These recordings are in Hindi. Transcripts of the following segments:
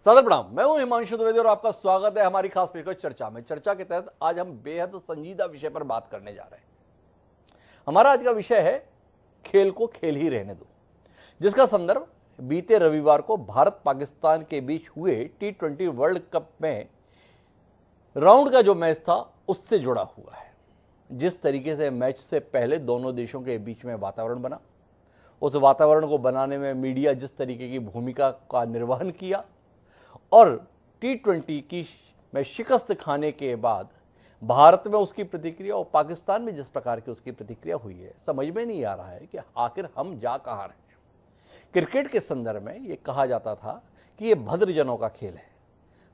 सादर प्रणाम। मैं हूं हिमांशु द्विवेदी और आपका स्वागत है हमारी खास पेशकश चर्चा में। चर्चा के तहत आज हम बेहद संजीदा विषय पर बात करने जा रहे हैं। हमारा आज का विषय है खेल को खेल ही रहने दो, जिसका संदर्भ बीते रविवार को भारत पाकिस्तान के बीच हुए T20 वर्ल्ड कप में राउंड का जो मैच था उससे जुड़ा हुआ है। जिस तरीके से मैच से पहले दोनों देशों के बीच में वातावरण बना, उस वातावरण को बनाने में मीडिया जिस तरीके की भूमिका का निर्वहन किया और T20 की में शिकस्त खाने के बाद भारत में उसकी प्रतिक्रिया और पाकिस्तान में जिस प्रकार की उसकी प्रतिक्रिया हुई है, समझ में नहीं आ रहा है कि आखिर हम जा कहाँ रहे हैं। क्रिकेट के संदर्भ में ये कहा जाता था कि ये भद्रजनों का खेल है,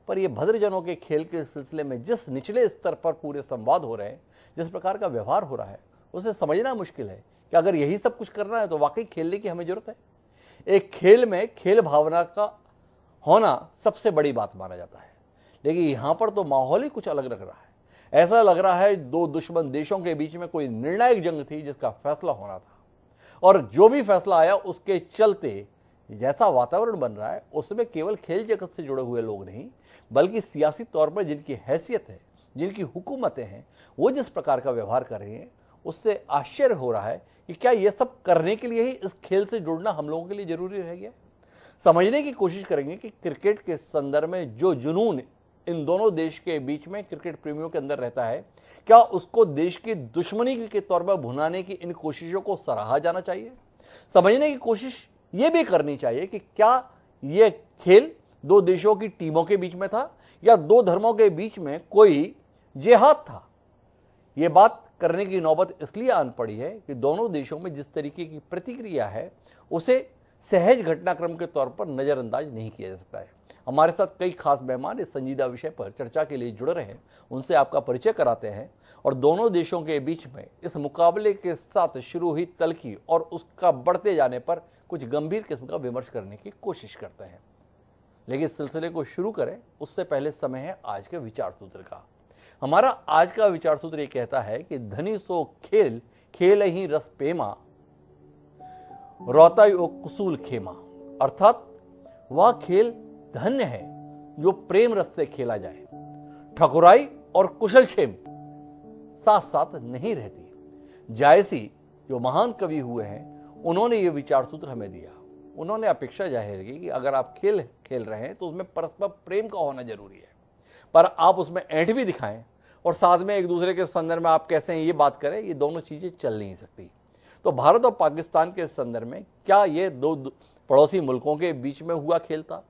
पर ये भद्रजनों के खेल के सिलसिले में जिस निचले स्तर पर पूरे संवाद हो रहे हैं, जिस प्रकार का व्यवहार हो रहा है, उसे समझना मुश्किल है कि अगर यही सब कुछ करना है तो वाकई खेलने की हमें जरूरत है। एक खेल में खेल भावना का होना सबसे बड़ी बात माना जाता है, लेकिन यहां पर तो माहौल ही कुछ अलग लग रहा है। ऐसा लग रहा है दो दुश्मन देशों के बीच में कोई निर्णायक जंग थी जिसका फैसला होना था, और जो भी फैसला आया उसके चलते जैसा वातावरण बन रहा है उसमें केवल खेल जगत से जुड़े हुए लोग नहीं, बल्कि सियासी तौर पर जिनकी हैसियत है, जिनकी हुकूमतें हैं, वो जिस प्रकार का व्यवहार कर रही हैं, उससे आश्चर्य हो रहा है कि क्या ये सब करने के लिए ही इस खेल से जुड़ना हम लोगों के लिए जरूरी रह गया। समझने की कोशिश करेंगे कि क्रिकेट के संदर्भ में जो जुनून इन दोनों देश के बीच में क्रिकेट प्रेमियों के अंदर रहता है, क्या उसको देश की दुश्मनी के तौर पर भुनाने की इन कोशिशों को सराहा जाना चाहिए। समझने की कोशिश ये भी करनी चाहिए कि क्या ये खेल दो देशों की टीमों के बीच में था या दो धर्मों के बीच में कोई जिहाद था। ये बात करने की नौबत इसलिए आन पड़ी है कि दोनों देशों में जिस तरीके की प्रतिक्रिया है उसे सहज घटनाक्रम के तौर पर नजरअंदाज नहीं किया जा सकता है। हमारे साथ कई खास मेहमान इस संजीदा विषय पर चर्चा के लिए जुड़ रहे हैं, उनसे आपका परिचय कराते हैं और दोनों देशों के बीच में इस मुकाबले के साथ शुरू हुई तल्खी और उसका बढ़ते जाने पर कुछ गंभीर किस्म का विमर्श करने की कोशिश करते हैं। लेकिन इस सिलसिले को शुरू करें उससे पहले समय है आज के विचार सूत्र का। हमारा आज का विचार सूत्र ये कहता है कि धनी सो खेल, खेल ही रस पेमा, रोता यो कुसूल खेमा। अर्थात वह खेल धन्य है जो प्रेम रस से खेला जाए। ठकुराई और कुशल क्षेम साथ साथ नहीं रहती। जायसी जो महान कवि हुए हैं, उन्होंने ये विचार सूत्र हमें दिया। उन्होंने अपेक्षा जाहिर की कि अगर आप खेल खेल रहे हैं तो उसमें परस्पर प्रेम का होना जरूरी है, पर आप उसमें ऐंठ भी दिखाएं और साथ में एक दूसरे के संदर्भ में आप कैसे हैं ये बात करें, ये दोनों चीजें चल नहीं सकती। तो भारत और पाकिस्तान के संदर्भ में क्या ये दो पड़ोसी मुल्कों के बीच में हुआ खेल था,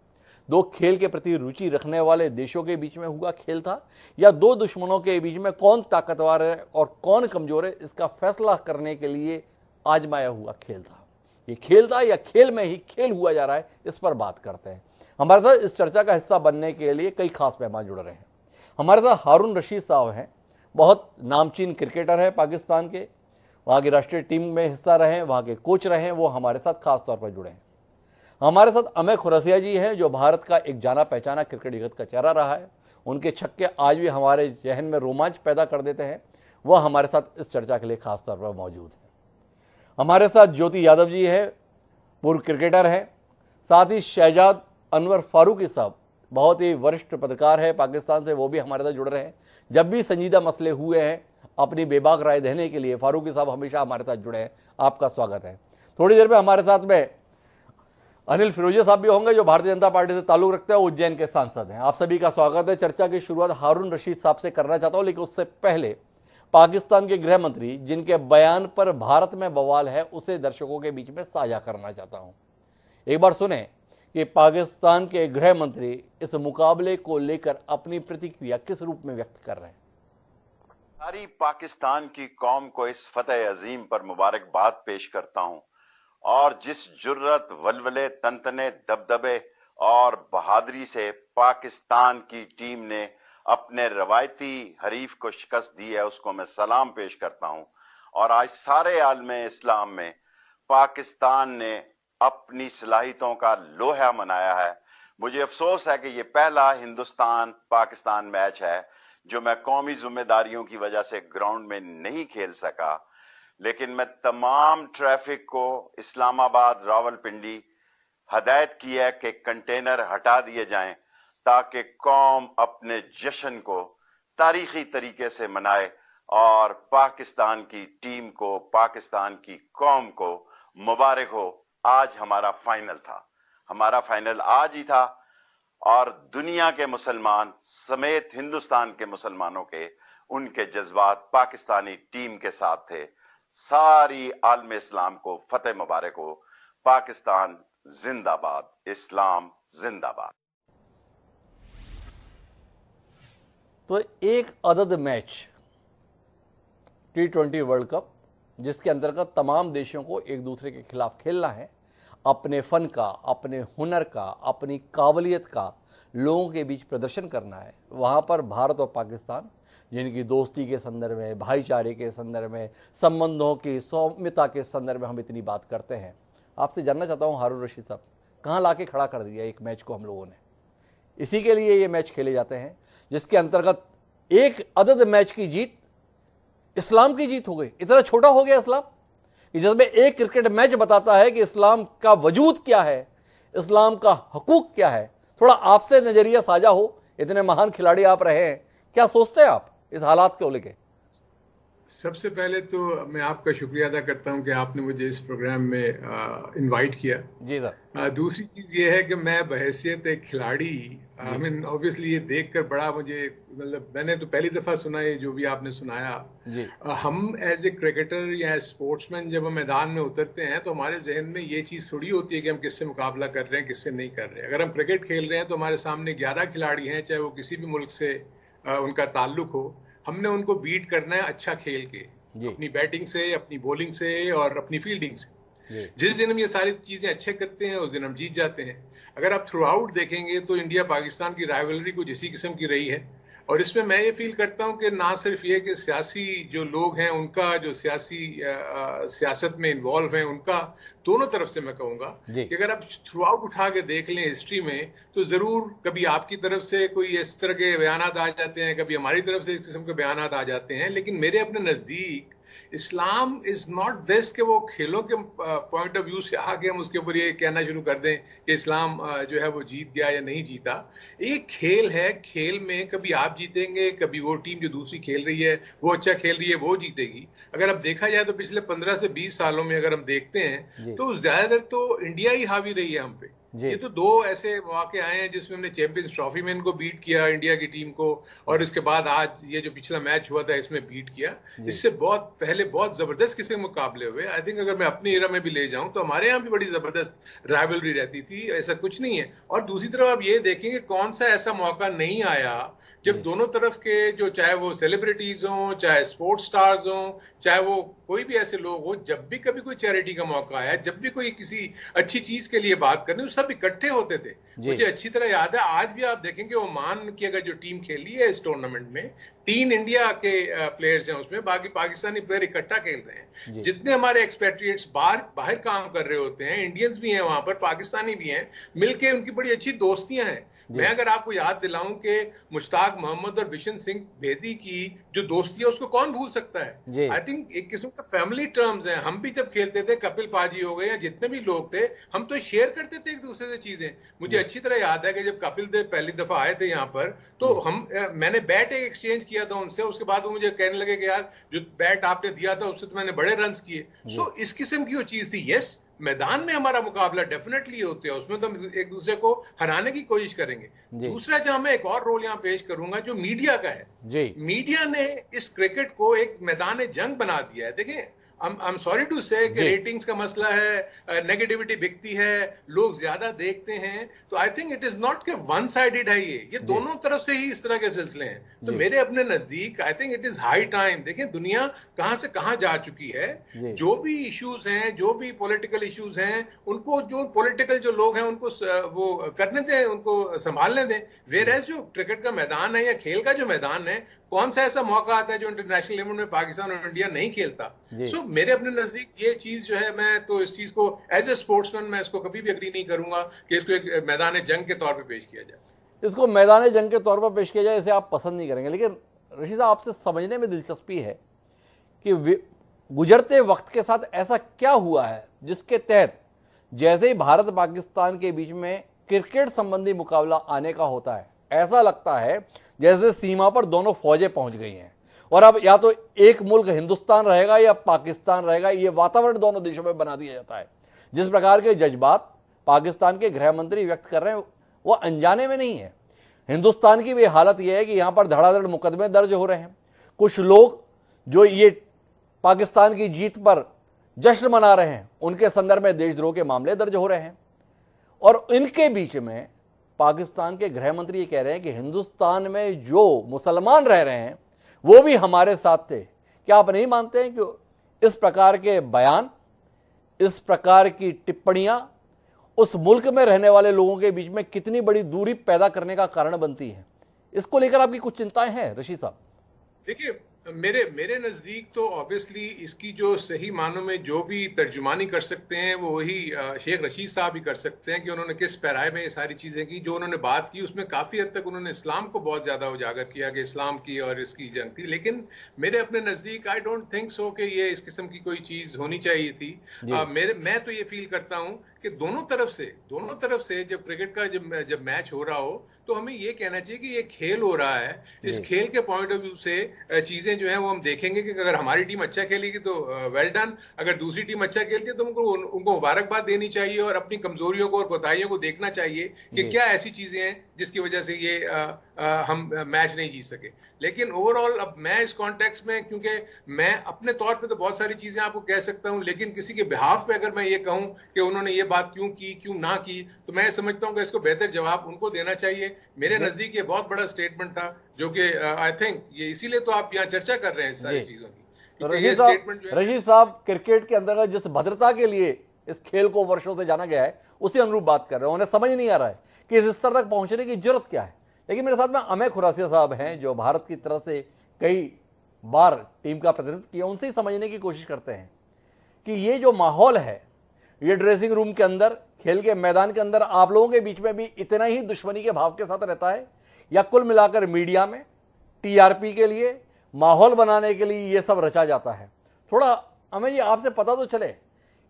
दो खेल के प्रति रुचि रखने वाले देशों के बीच में हुआ खेल था, या दो दुश्मनों के बीच में कौन ताकतवर है और कौन कमजोर है इसका फैसला करने के लिए आजमाया हुआ खेल था। ये खेल था या खेल में ही खेल हुआ जा रहा है, इस पर बात करते हैं। हमारे साथ इस चर्चा का हिस्सा बनने के लिए कई खास मेहमान जुड़ रहे हैं। हमारे साथ हारून रशीद साहब हैं, बहुत नामचीन क्रिकेटर है पाकिस्तान के, वहाँ की राष्ट्रीय टीम में हिस्सा रहे, वहाँ के कोच रहे हैं, वो हमारे साथ खास तौर पर जुड़े हैं। हमारे साथ अमेय खुरसिया जी हैं, जो भारत का एक जाना पहचाना क्रिकेट जगत का चेहरा रहा है। उनके छक्के आज भी हमारे जहन में रोमांच पैदा कर देते हैं। वह हमारे साथ इस चर्चा के लिए खास तौर पर मौजूद है। हमारे साथ ज्योति यादव जी है, पूर्व क्रिकेटर है। साथ ही शहजाद अनवर फारूकी साहब, बहुत ही वरिष्ठ पत्रकार है पाकिस्तान से, वो भी हमारे साथ जुड़ रहे हैं। जब भी संजीदा मसले हुए हैं अपनी बेबाक राय देने के लिए फारूकी साहब हमेशा हमारे साथ जुड़े हैं। आपका स्वागत है। थोड़ी देर में हमारे साथ में अनिल फिरोजिया साहब भी होंगे, जो भारतीय जनता पार्टी से ताल्लुक रखते हैं, उज्जैन के सांसद हैं। आप सभी का स्वागत है। चर्चा की शुरुआत हारून रशीद साहब से करना चाहता हूं, लेकिन उससे पहले पाकिस्तान के गृह मंत्री, जिनके बयान पर भारत में बवाल है, उसे दर्शकों के बीच में साझा करना चाहता हूं। एक बार सुने कि पाकिस्तान के गृह मंत्री इस मुकाबले को लेकर अपनी प्रतिक्रिया किस रूप में व्यक्त कर रहे हैं। सारी पाकिस्तान की कौम को इस फतेह अजीम पर मुबारकबाद पेश करता हूं, और जिस जुर्रत, वलवले, तनतने, दबदबे और बहादुरी से पाकिस्तान की टीम ने अपने रवायती हरीफ को शिकस्त दी है, उसको मैं सलाम पेश करता हूं। और आज सारे आलमे इस्लाम में पाकिस्तान ने अपनी सलाहियतों का लोहा मनाया है। मुझे अफसोस है कि ये पहला हिंदुस्तान पाकिस्तान मैच है जो मैं कौमी जिम्मेदारियों की वजह से ग्राउंड में नहीं खेल सका, लेकिन मैं तमाम ट्रैफिक को इस्लामाबाद, रावलपिंडी हदायत की है कि कंटेनर हटा दिए जाएं ताकि कौम अपने जश्न को तारीखी तरीके से मनाए और पाकिस्तान की टीम को, पाकिस्तान की कौम को मुबारक हो। आज हमारा फाइनल था, हमारा फाइनल आज ही था और दुनिया के मुसलमान समेत हिंदुस्तान के मुसलमानों के उनके जज्बात पाकिस्तानी टीम के साथ थे। सारी आलम इस्लाम को फतेह मुबारक हो। पाकिस्तान जिंदाबाद, इस्लाम जिंदाबाद। तो एक अदद मैच T20 वर्ल्ड कप, जिसके अंतर्गत तमाम देशों को एक दूसरे के खिलाफ खेलना है, अपने फन का, अपने हुनर का, अपनी काबिलियत का लोगों के बीच प्रदर्शन करना है। वहाँ पर भारत और पाकिस्तान, जिनकी दोस्ती के संदर्भ में, भाईचारे के संदर्भ में, संबंधों की सौम्यता के संदर्भ में हम इतनी बात करते हैं, आपसे जानना चाहता हूँ हारून रशीद साहब, कहाँ ला के खड़ा कर दिया एक मैच को हम लोगों ने? इसी के लिए ये मैच खेले जाते हैं जिसके अंतर्गत एक अदद मैच की जीत इस्लाम की जीत हो गई। इतना छोटा हो गया इस्लाम कि जिसमें एक क्रिकेट मैच बताता है कि इस्लाम का वजूद क्या है, इस्लाम का हकूक क्या है। थोड़ा आपसे नजरिया साझा हो, इतने महान खिलाड़ी आप रहे हैं, क्या सोचते हैं आप इस हालात को लेके? सबसे पहले तो मैं आपका शुक्रिया अदा करता हूं कि आपने मुझे इस प्रोग्राम में इनवाइट किया। जी सर। दूसरी चीज ये है कि मैं बहैसियत एक खिलाड़ी, आई मीन ऑब्वियसली ये देखकर बड़ा मुझे, मतलब मैंने तो पहली दफा सुना है जो भी आपने सुनाया जी। हम एज ए क्रिकेटर या स्पोर्ट्समैन जब हम मैदान में उतरते हैं तो हमारे जहन में ये चीज थोड़ी होती है कि हम किससे मुकाबला कर रहे हैं, किससे नहीं कर रहे हैं। अगर हम क्रिकेट खेल रहे हैं तो हमारे सामने 11 खिलाड़ी हैं, चाहे वो किसी भी मुल्क से उनका ताल्लुक हो, हमने उनको बीट करना है अच्छा खेल के, अपनी बैटिंग से, अपनी बॉलिंग से और अपनी फील्डिंग से। जिस दिन हम ये सारी चीजें अच्छे करते हैं उस दिन हम जीत जाते हैं। अगर आप थ्रू आउट देखेंगे तो इंडिया पाकिस्तान की राइवलरी कुछ इसी किस्म की रही है और इसमें मैं ये फील करता हूं कि ना सिर्फ ये कि सियासी जो लोग हैं उनका जो सियासत में इन्वॉल्व हैं उनका, दोनों तरफ से मैं कहूंगा कि अगर आप थ्रू आउट उठा के देख लें हिस्ट्री में तो जरूर कभी आपकी तरफ से कोई इस तरह के बयानात आ जाते हैं, कभी हमारी तरफ से इस किस्म के बयानात आ जाते हैं, लेकिन मेरे अपने नजदीक इस्लाम इज नॉट दिस कि वो खेलों के पॉइंट ऑफ व्यू से आके हम उसके ऊपर ये कहना शुरू कर दें कि इस्लाम जो है वो जीत गया या नहीं जीता। एक खेल है, खेल में कभी आप जीतेंगे, कभी वो टीम जो दूसरी खेल रही है वो अच्छा खेल रही है वो जीतेगी। अगर अब देखा जाए तो पिछले 15 से 20 सालों में अगर हम देखते हैं तो ज्यादातर तो इंडिया ही हावी रही है हम पे। ये तो दो ऐसे मौके आए हैं जिसमें हमने चैंपियंस ट्रॉफी में इनको बीट किया, इंडिया की टीम को, और इसके बाद आज ये जो पिछला मैच हुआ था इसमें बीट किया। इससे बहुत पहले बहुत जबरदस्त किसी मुकाबले हुए। आई थिंक अगर मैं अपनी एरा में भी ले जाऊं तो हमारे यहाँ भी बड़ी जबरदस्त राइवलरी रहती थी, ऐसा कुछ नहीं है। और दूसरी तरफ आप ये देखेंगे कौन सा ऐसा मौका नहीं आया जब दोनों तरफ के जो, चाहे वो सेलिब्रिटीज हों, चाहे स्पोर्ट्स स्टार्स हों, चाहे वो कोई भी ऐसे लोग हो, जब भी कभी कोई चैरिटी का मौका आया, जब भी कोई किसी अच्छी चीज के लिए बात करनी, सब इकट्ठे होते थे। मुझे अच्छी तरह याद है, आज भी आप देखेंगे ओमान की अगर जो टीम खेली है इस टूर्नामेंट में, 3 इंडिया के प्लेयर्स हैं उसमें, बाकी पाकिस्तानी प्लेयर इकट्ठा खेल रहे हैं। जितने हमारे एक्सपेट्रिएट्स बाहर काम कर रहे होते हैं, इंडियंस भी हैं वहां पर, पाकिस्तानी भी हैं, मिलके उनकी बड़ी अच्छी दोस्तियां हैं। मैं अगर आपको याद दिलाऊं कि मुश्ताक मोहम्मद और बिशन सिंह बेदी की जो दोस्ती है उसको कौन भूल सकता है। आई थिंक एक किस्म का फैमिली टर्म्स हैं। हम भी जब खेलते थे, कपिल पाजी हो गए या जितने भी लोग थे, हम तो शेयर करते थे एक दूसरे से चीजें। मुझे अच्छी तरह याद है कि जब कपिल देव पहली दफा आए थे यहाँ पर तो मैंने बैट एक एक्सचेंज किया था उनसे, उसके बाद वो मुझे कहने लगे कि यार जो बैट आपने दिया था उससे तो मैंने बड़े रन किए। सो इस किस्म की वो चीज थी। यस, मैदान में हमारा मुकाबला डेफिनेटली होते हैं, उसमें तो हम एक दूसरे को हराने की कोशिश करेंगे। दूसरा जहां मैं एक और रोल यहाँ पेश करूंगा जो मीडिया का है। मीडिया ने इस क्रिकेट को एक मैदान जंग बना दिया है। देखें, आई एम सॉरी टू से कि रेटिंग्स का मसला है, नेगेटिविटी बिकती है, लोग ज्यादा देखते हैं, तो I think it is not के वन साइडेड है ये दोनों तरफ से ही इस तरह के सिलसिले हैं। तो मेरे अपने नजदीक I think it is high time. देखें दुनिया कहां से कहां जा चुकी है, जो भी इश्यूज हैं, जो भी पॉलिटिकल इश्यूज हैं, उनको जो पॉलिटिकल जो लोग हैं उनको वो करने दें, उनको संभालने दें। वेयर एज जो क्रिकेट का मैदान है या खेल का जो मैदान है, कौन सा ऐसा मौका आता है जो इंटरनेशनल लेवल में पाकिस्तान और इंडिया नहीं खेलता। सो मेरे अपने नजदीक ये चीज जो है, मैं तो इस चीज को एज ए स्पोर्ट्समैन मैं इसको कभी भी एग्री नहीं करूंगा कि इसको एक मैदान जंग के तौर पे पेश किया जाए। इसको मैदान जंग के तौर पर पेश किया जाए, इसे आप पसंद नहीं करेंगे। लेकिन रशीद साहब, आपसे समझने में दिलचस्पी है कि गुजरते वक्त के साथ ऐसा क्या हुआ है जिसके तहत जैसे ही भारत पाकिस्तान के बीच में क्रिकेट संबंधी मुकाबला आने का होता है, ऐसा लगता है जैसे सीमा पर दोनों फौजें पहुंच गई हैं और अब या तो एक मुल्क हिंदुस्तान रहेगा या पाकिस्तान रहेगा, ये वातावरण दोनों देशों में बना दिया जाता है। जिस प्रकार के जज्बात पाकिस्तान के गृह मंत्री व्यक्त कर रहे हैं वो अनजाने में नहीं है। हिंदुस्तान की भी हालत यह है कि यहां पर धड़ाधड़ मुकदमे दर्ज हो रहे हैं। कुछ लोग जो ये पाकिस्तान की जीत पर जश्न मना रहे हैं उनके संदर्भ में देशद्रोह के मामले दर्ज हो रहे हैं और इनके बीच में पाकिस्तान के गृह मंत्री ये कह रहे हैं कि हिंदुस्तान में जो मुसलमान रह रहे हैं वो भी हमारे साथ थे। क्या आप नहीं मानते हैं कि इस प्रकार के बयान, इस प्रकार की टिप्पणियां उस मुल्क में रहने वाले लोगों के बीच में कितनी बड़ी दूरी पैदा करने का कारण बनती है? इसको लेकर आपकी कुछ चिंताएं हैं रशीद साहब? देखिए, मेरे नजदीक तो ऑब्वियसली इसकी जो सही मानों में जो भी तर्जुमानी कर सकते हैं वो वही शेख रशीद साहब ही कर सकते हैं कि उन्होंने किस पैराए में ये सारी चीजें की। जो उन्होंने बात की उसमें काफी हद तक उन्होंने इस्लाम को बहुत ज्यादा उजागर किया कि इस्लाम की और इसकी जंग थी, लेकिन मेरे अपने नजदीक आई डोंट थिंक सो कि ये इस किस्म की कोई चीज होनी चाहिए थी। मैं तो ये फील करता हूं कि दोनों तरफ से जब क्रिकेट का जब मैच हो रहा हो तो हमें ये कहना चाहिए कि ये खेल हो रहा है। इस खेल के पॉइंट ऑफ व्यू से चीजें जो है वो हम देखेंगे कि अगर हमारी टीम अच्छा खेलेगी तो वेल डन, अगर दूसरी टीम अच्छा खेलती है तो उनको मुबारकबाद देनी चाहिए और अपनी कमजोरियों को और कोताहियों को देखना चाहिए कि क्या ऐसी चीजें हैं जिसकी वजह से ये हम मैच नहीं जीत सके। लेकिन ओवरऑल अब मैं इस कॉन्टेक्स्ट में, क्योंकि मैं अपने तौर पे तो बहुत सारी चीजें आपको कह सकता हूं, लेकिन किसी के बिहाफ पे अगर मैं ये कहूं कि उन्होंने ये बात क्यों की क्यों ना की, तो मैं समझता हूं कि इसको बेहतर जवाब उनको देना चाहिए। मेरे नजदीक ये बहुत बड़ा स्टेटमेंट था जो कि आई थिंक ये इसीलिए तो आप यहाँ चर्चा कर रहे हैं इस सारी चीजों की। तो रशीद साहब क्रिकेट के अंतर्गत जिस भद्रता के लिए इस खेल को वर्षों से जाना गया है उसी अनुरूप बात कर रहे हैं। उन्हें समझ नहीं आ रहा है कि इस स्तर तक पहुंचने की जरूरत क्या है। लेकिन मेरे साथ में अमेय खुरासिया साहब हैं जो भारत की तरफ से कई बार टीम का प्रतिनिधित्व किया, उनसे ही समझने की कोशिश करते हैं कि ये जो माहौल है, ये ड्रेसिंग रूम के अंदर, खेल के मैदान के अंदर आप लोगों के बीच में भी इतना ही दुश्मनी के भाव के साथ रहता है, या कुल मिलाकर मीडिया में टीआरपी के लिए, माहौल बनाने के लिए ये सब रचा जाता है? थोड़ा हमें ये आपसे पता तो चले,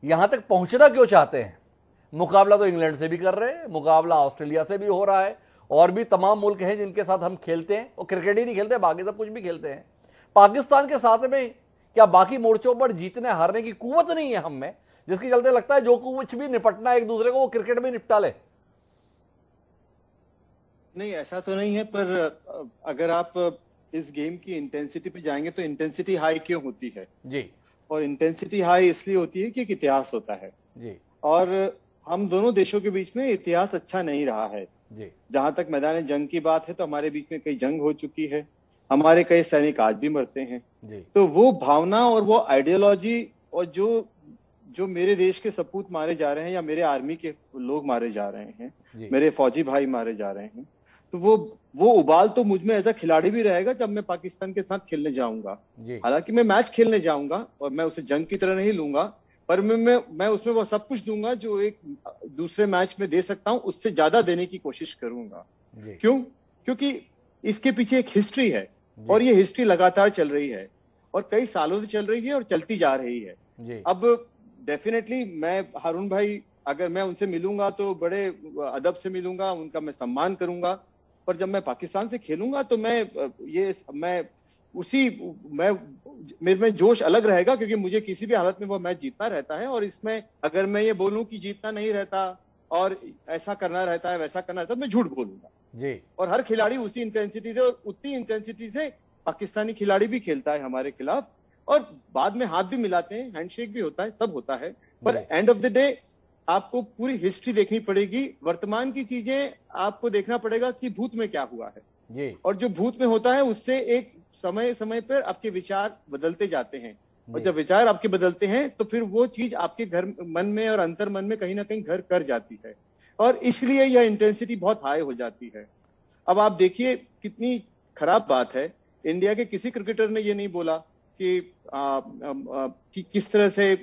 यहां तक पहुंचना क्यों चाहते हैं? मुकाबला तो इंग्लैंड से भी कर रहे हैं, मुकाबला ऑस्ट्रेलिया से भी हो रहा है, और भी तमाम मुल्क हैं जिनके साथ हम खेलते हैं, वो क्रिकेट ही नहीं खेलते, बाकी सब कुछ भी खेलते हैं। पाकिस्तान के साथ में क्या बाकी मोर्चों पर जीतने हारने की कुव्वत नहीं है हम में, जिसके चलते लगता है जो कुछ भी निपटना एक दूसरे को वो क्रिकेट में निपटा ले? नहीं, ऐसा तो नहीं है, पर अगर आप इस गेम की इंटेंसिटी पे जाएंगे तो इंटेंसिटी हाई क्यों होती है जी, और इंटेंसिटी हाई इसलिए होती है कि एक इतिहास होता है जी, और हम दोनों देशों के बीच में इतिहास अच्छा नहीं रहा है जी। जहां तक मैदान जंग की बात है तो हमारे बीच में कई जंग हो चुकी है, हमारे कई सैनिक आज भी मरते हैं जी। तो वो भावना और वो आइडियोलॉजी और जो मेरे देश के सपूत मारे जा रहे हैं या मेरे आर्मी के लोग मारे जा रहे हैं, मेरे फौजी भाई मारे जा रहे हैं, तो वो उबाल तो मुझ में एज अ खिलाड़ी भी रहेगा जब मैं पाकिस्तान के साथ खेलने जाऊंगा। हालांकि मैं मैच खेलने जाऊंगा और मैं उसे जंग की तरह नहीं लूंगा, पर मैं उसमें वो सब कुछ दूंगा जो एक दूसरे मैच में दे सकता हूं, उससे ज्यादा देने की कोशिश करूंगा। क्यों? क्योंकि इसके पीछे एक हिस्ट्री है और ये हिस्ट्री लगातार चल रही है और कई सालों से चल रही है और चलती जा रही है। अब डेफिनेटली मैं हारून भाई, अगर मैं उनसे मिलूंगा तो बड़े अदब से मिलूंगा, उनका मैं सम्मान करूंगा, पर जब मैं पाकिस्तान से खेलूंगा तो मेरे में जोश अलग रहेगा, क्योंकि मुझे किसी भी हालत में वो मैच जीतना रहता है। और इसमें अगर मैं ये बोलूं कि जीतना नहीं रहता और ऐसा करना रहता है वैसा करना रहता है, मैं झूठ बोलूंगा जी। और हर खिलाड़ी उसी इंटेंसिटी से और उतनी इंटेंसिटी से पाकिस्तानी खिलाड़ी भी खेलता है हमारे खिलाफ, और बाद में हाथ भी मिलाते हैं, हैंडशेक भी होता है, सब होता है। पर एंड ऑफ द डे आपको पूरी हिस्ट्री देखनी पड़ेगी, वर्तमान की चीजें आपको देखना पड़ेगा कि भूत में क्या हुआ है जी। और जो भूत में होता है उससे एक समय समय पर आपके विचार बदलते जाते हैं, और जब विचार आपके बदलते हैं तो फिर वो चीज आपके घर मन में और अंतर मन में कहीं ना कहीं घर कर जाती है, और इसलिए यह इंटेंसिटी बहुत हाई हो जाती है। अब आप देखिए कितनी खराब बात है, इंडिया के किसी क्रिकेटर ने ये नहीं बोला कि किस तरह से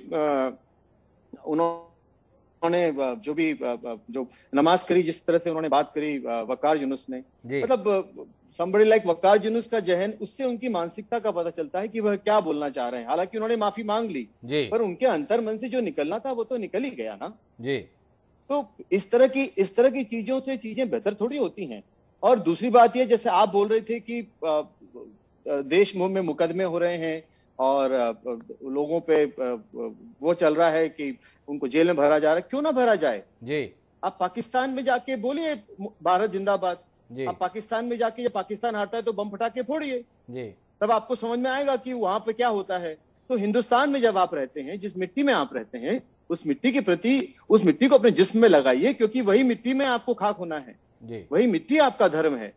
उन्होंने जो नमाज करी, जिस तरह से उन्होंने बात करी वकार यूनुस ने, मतलब somebody like वकार यूनुस का जहन, उससे उनकी मानसिकता का पता चलता है कि वह क्या बोलना चाह रहे हैं। हालांकि उन्होंने माफी मांग ली पर उनके अंतर मन से जो निकलना था वो तो निकल ही गया ना जी। तो इस तरह की चीजों से चीजें बेहतर थोड़ी होती हैं। और दूसरी बात ये, जैसे आप बोल रहे थे कि देश में मुकदमे हो रहे हैं और लोगों पे वो चल रहा है कि उनको जेल में भरा जा रहा है, क्यों ना भरा जाए जी। आप पाकिस्तान में जाके बोलिए भारत जिंदाबाद, जी। आप पाकिस्तान में जाके, जब पाकिस्तान हारता है तो बम फटाके फोड़िए, जी। तब आपको समझ में आएगा कि वहां पे क्या होता है। तो हिंदुस्तान में जब आप रहते हैं, जिस मिट्टी में आप रहते हैं, उस मिट्टी के प्रति, उस मिट्टी को अपने जिस्म में लगाइए, क्योंकि वही मिट्टी में आपको खाक होना है। जी। वही मिट्टी आपका धर्म है,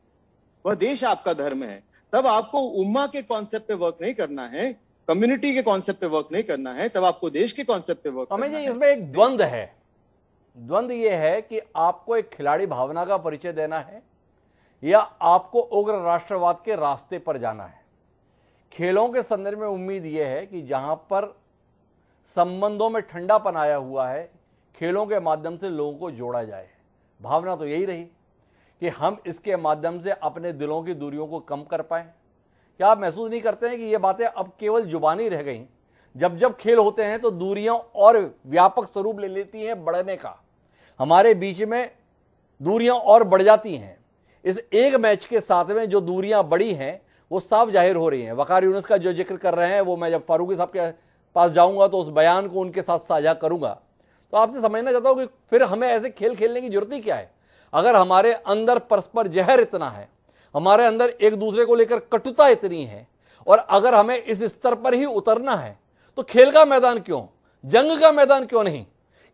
वह देश आपका धर्म है। तब आपको उम्मा के कॉन्सेप्ट पे वर्क नहीं करना है, कम्युनिटी के कॉन्सेप्ट पे वर्क नहीं करना है, तब आपको देश के कॉन्सेप्ट पे वर्क करना है। इसमें एक द्वंद्व है। द्वंद्व ये है कि आपको एक खिलाड़ी भावना का परिचय देना है या आपको उग्र राष्ट्रवाद के रास्ते पर जाना है। खेलों के संदर्भ में उम्मीद यह है कि जहां पर संबंधों में ठंडापन आया हुआ है, खेलों के माध्यम से लोगों को जोड़ा जाए। भावना तो यही रही कि हम इसके माध्यम से अपने दिलों की दूरियों को कम कर पाएं। क्या आप महसूस नहीं करते हैं कि ये बातें अब केवल जुबानी रह गई? जब जब खेल होते हैं तो दूरियां और व्यापक स्वरूप ले लेती हैं बढ़ने का, हमारे बीच में दूरियां और बढ़ जाती हैं। इस एक मैच के साथ में जो दूरियां बढ़ी हैं वो साफ जाहिर हो रही हैं। वकार यूनुस का जो जिक्र कर रहे हैं वो मैं जब फारूकी साहब के पास जाऊंगा तो उस बयान को उनके साथ साझा करूंगा। तो आपसे समझना चाहता हूं कि फिर हमें ऐसे खेल खेलने की जरूरत ही क्या है? अगर हमारे अंदर परस्पर जहर इतना है, हमारे अंदर एक दूसरे को लेकर कटुता इतनी है, और अगर हमें इस स्तर पर ही उतरना है तो खेल का मैदान क्यों, जंग का मैदान क्यों नहीं?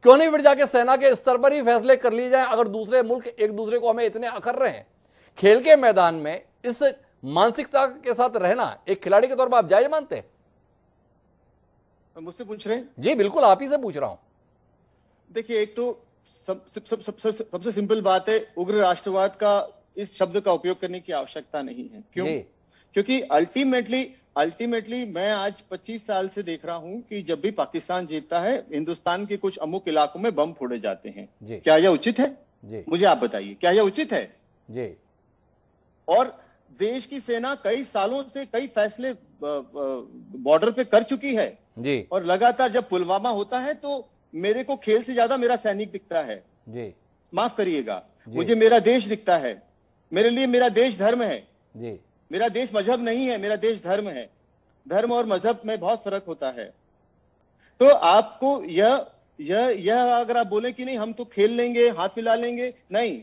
क्यों नहीं फिर जाके सेना के स्तर पर ही फैसले कर लिए जाए? अगर दूसरे मुल्क एक दूसरे को हमें इतने अखर रहे हैं, खेल के मैदान में इस मानसिकता के साथ रहना एक खिलाड़ी के तौर पर आप जायज मानते हैं? मुझसे पूछ रहे हैं? जी बिल्कुल, आप ही से पूछ रहा हूं। देखिए, एक तो सबसे सिंपल बात है, उग्र राष्ट्रवाद का इस शब्द का उपयोग करने की आवश्यकता नहीं है। क्यों? क्योंकि अल्टीमेटली मैं आज 25 साल से देख रहा हूं कि जब भी पाकिस्तान जीतता है, हिंदुस्तान के कुछ अमुक इलाकों में बम फोड़े जाते हैं। क्या यह उचित है? मुझे आप बताइए, क्या यह उचित है? जी। और देश की सेना कई सालों से कई फैसले बॉर्डर पे कर चुकी है जी। और लगातार जब पुलवामा होता है तो मेरे को खेल से ज्यादा मेरा सैनिक दिखता है जी। माफ करिएगा, मुझे मेरा देश दिखता है। मेरे लिए मेरा देश धर्म है जी। मेरा देश मजहब नहीं है, मेरा देश धर्म है। धर्म और मजहब में बहुत फर्क होता है। तो आपको यह अगर आप बोले कि नहीं हम तो खेल लेंगे, हाथ मिला लेंगे, नहीं।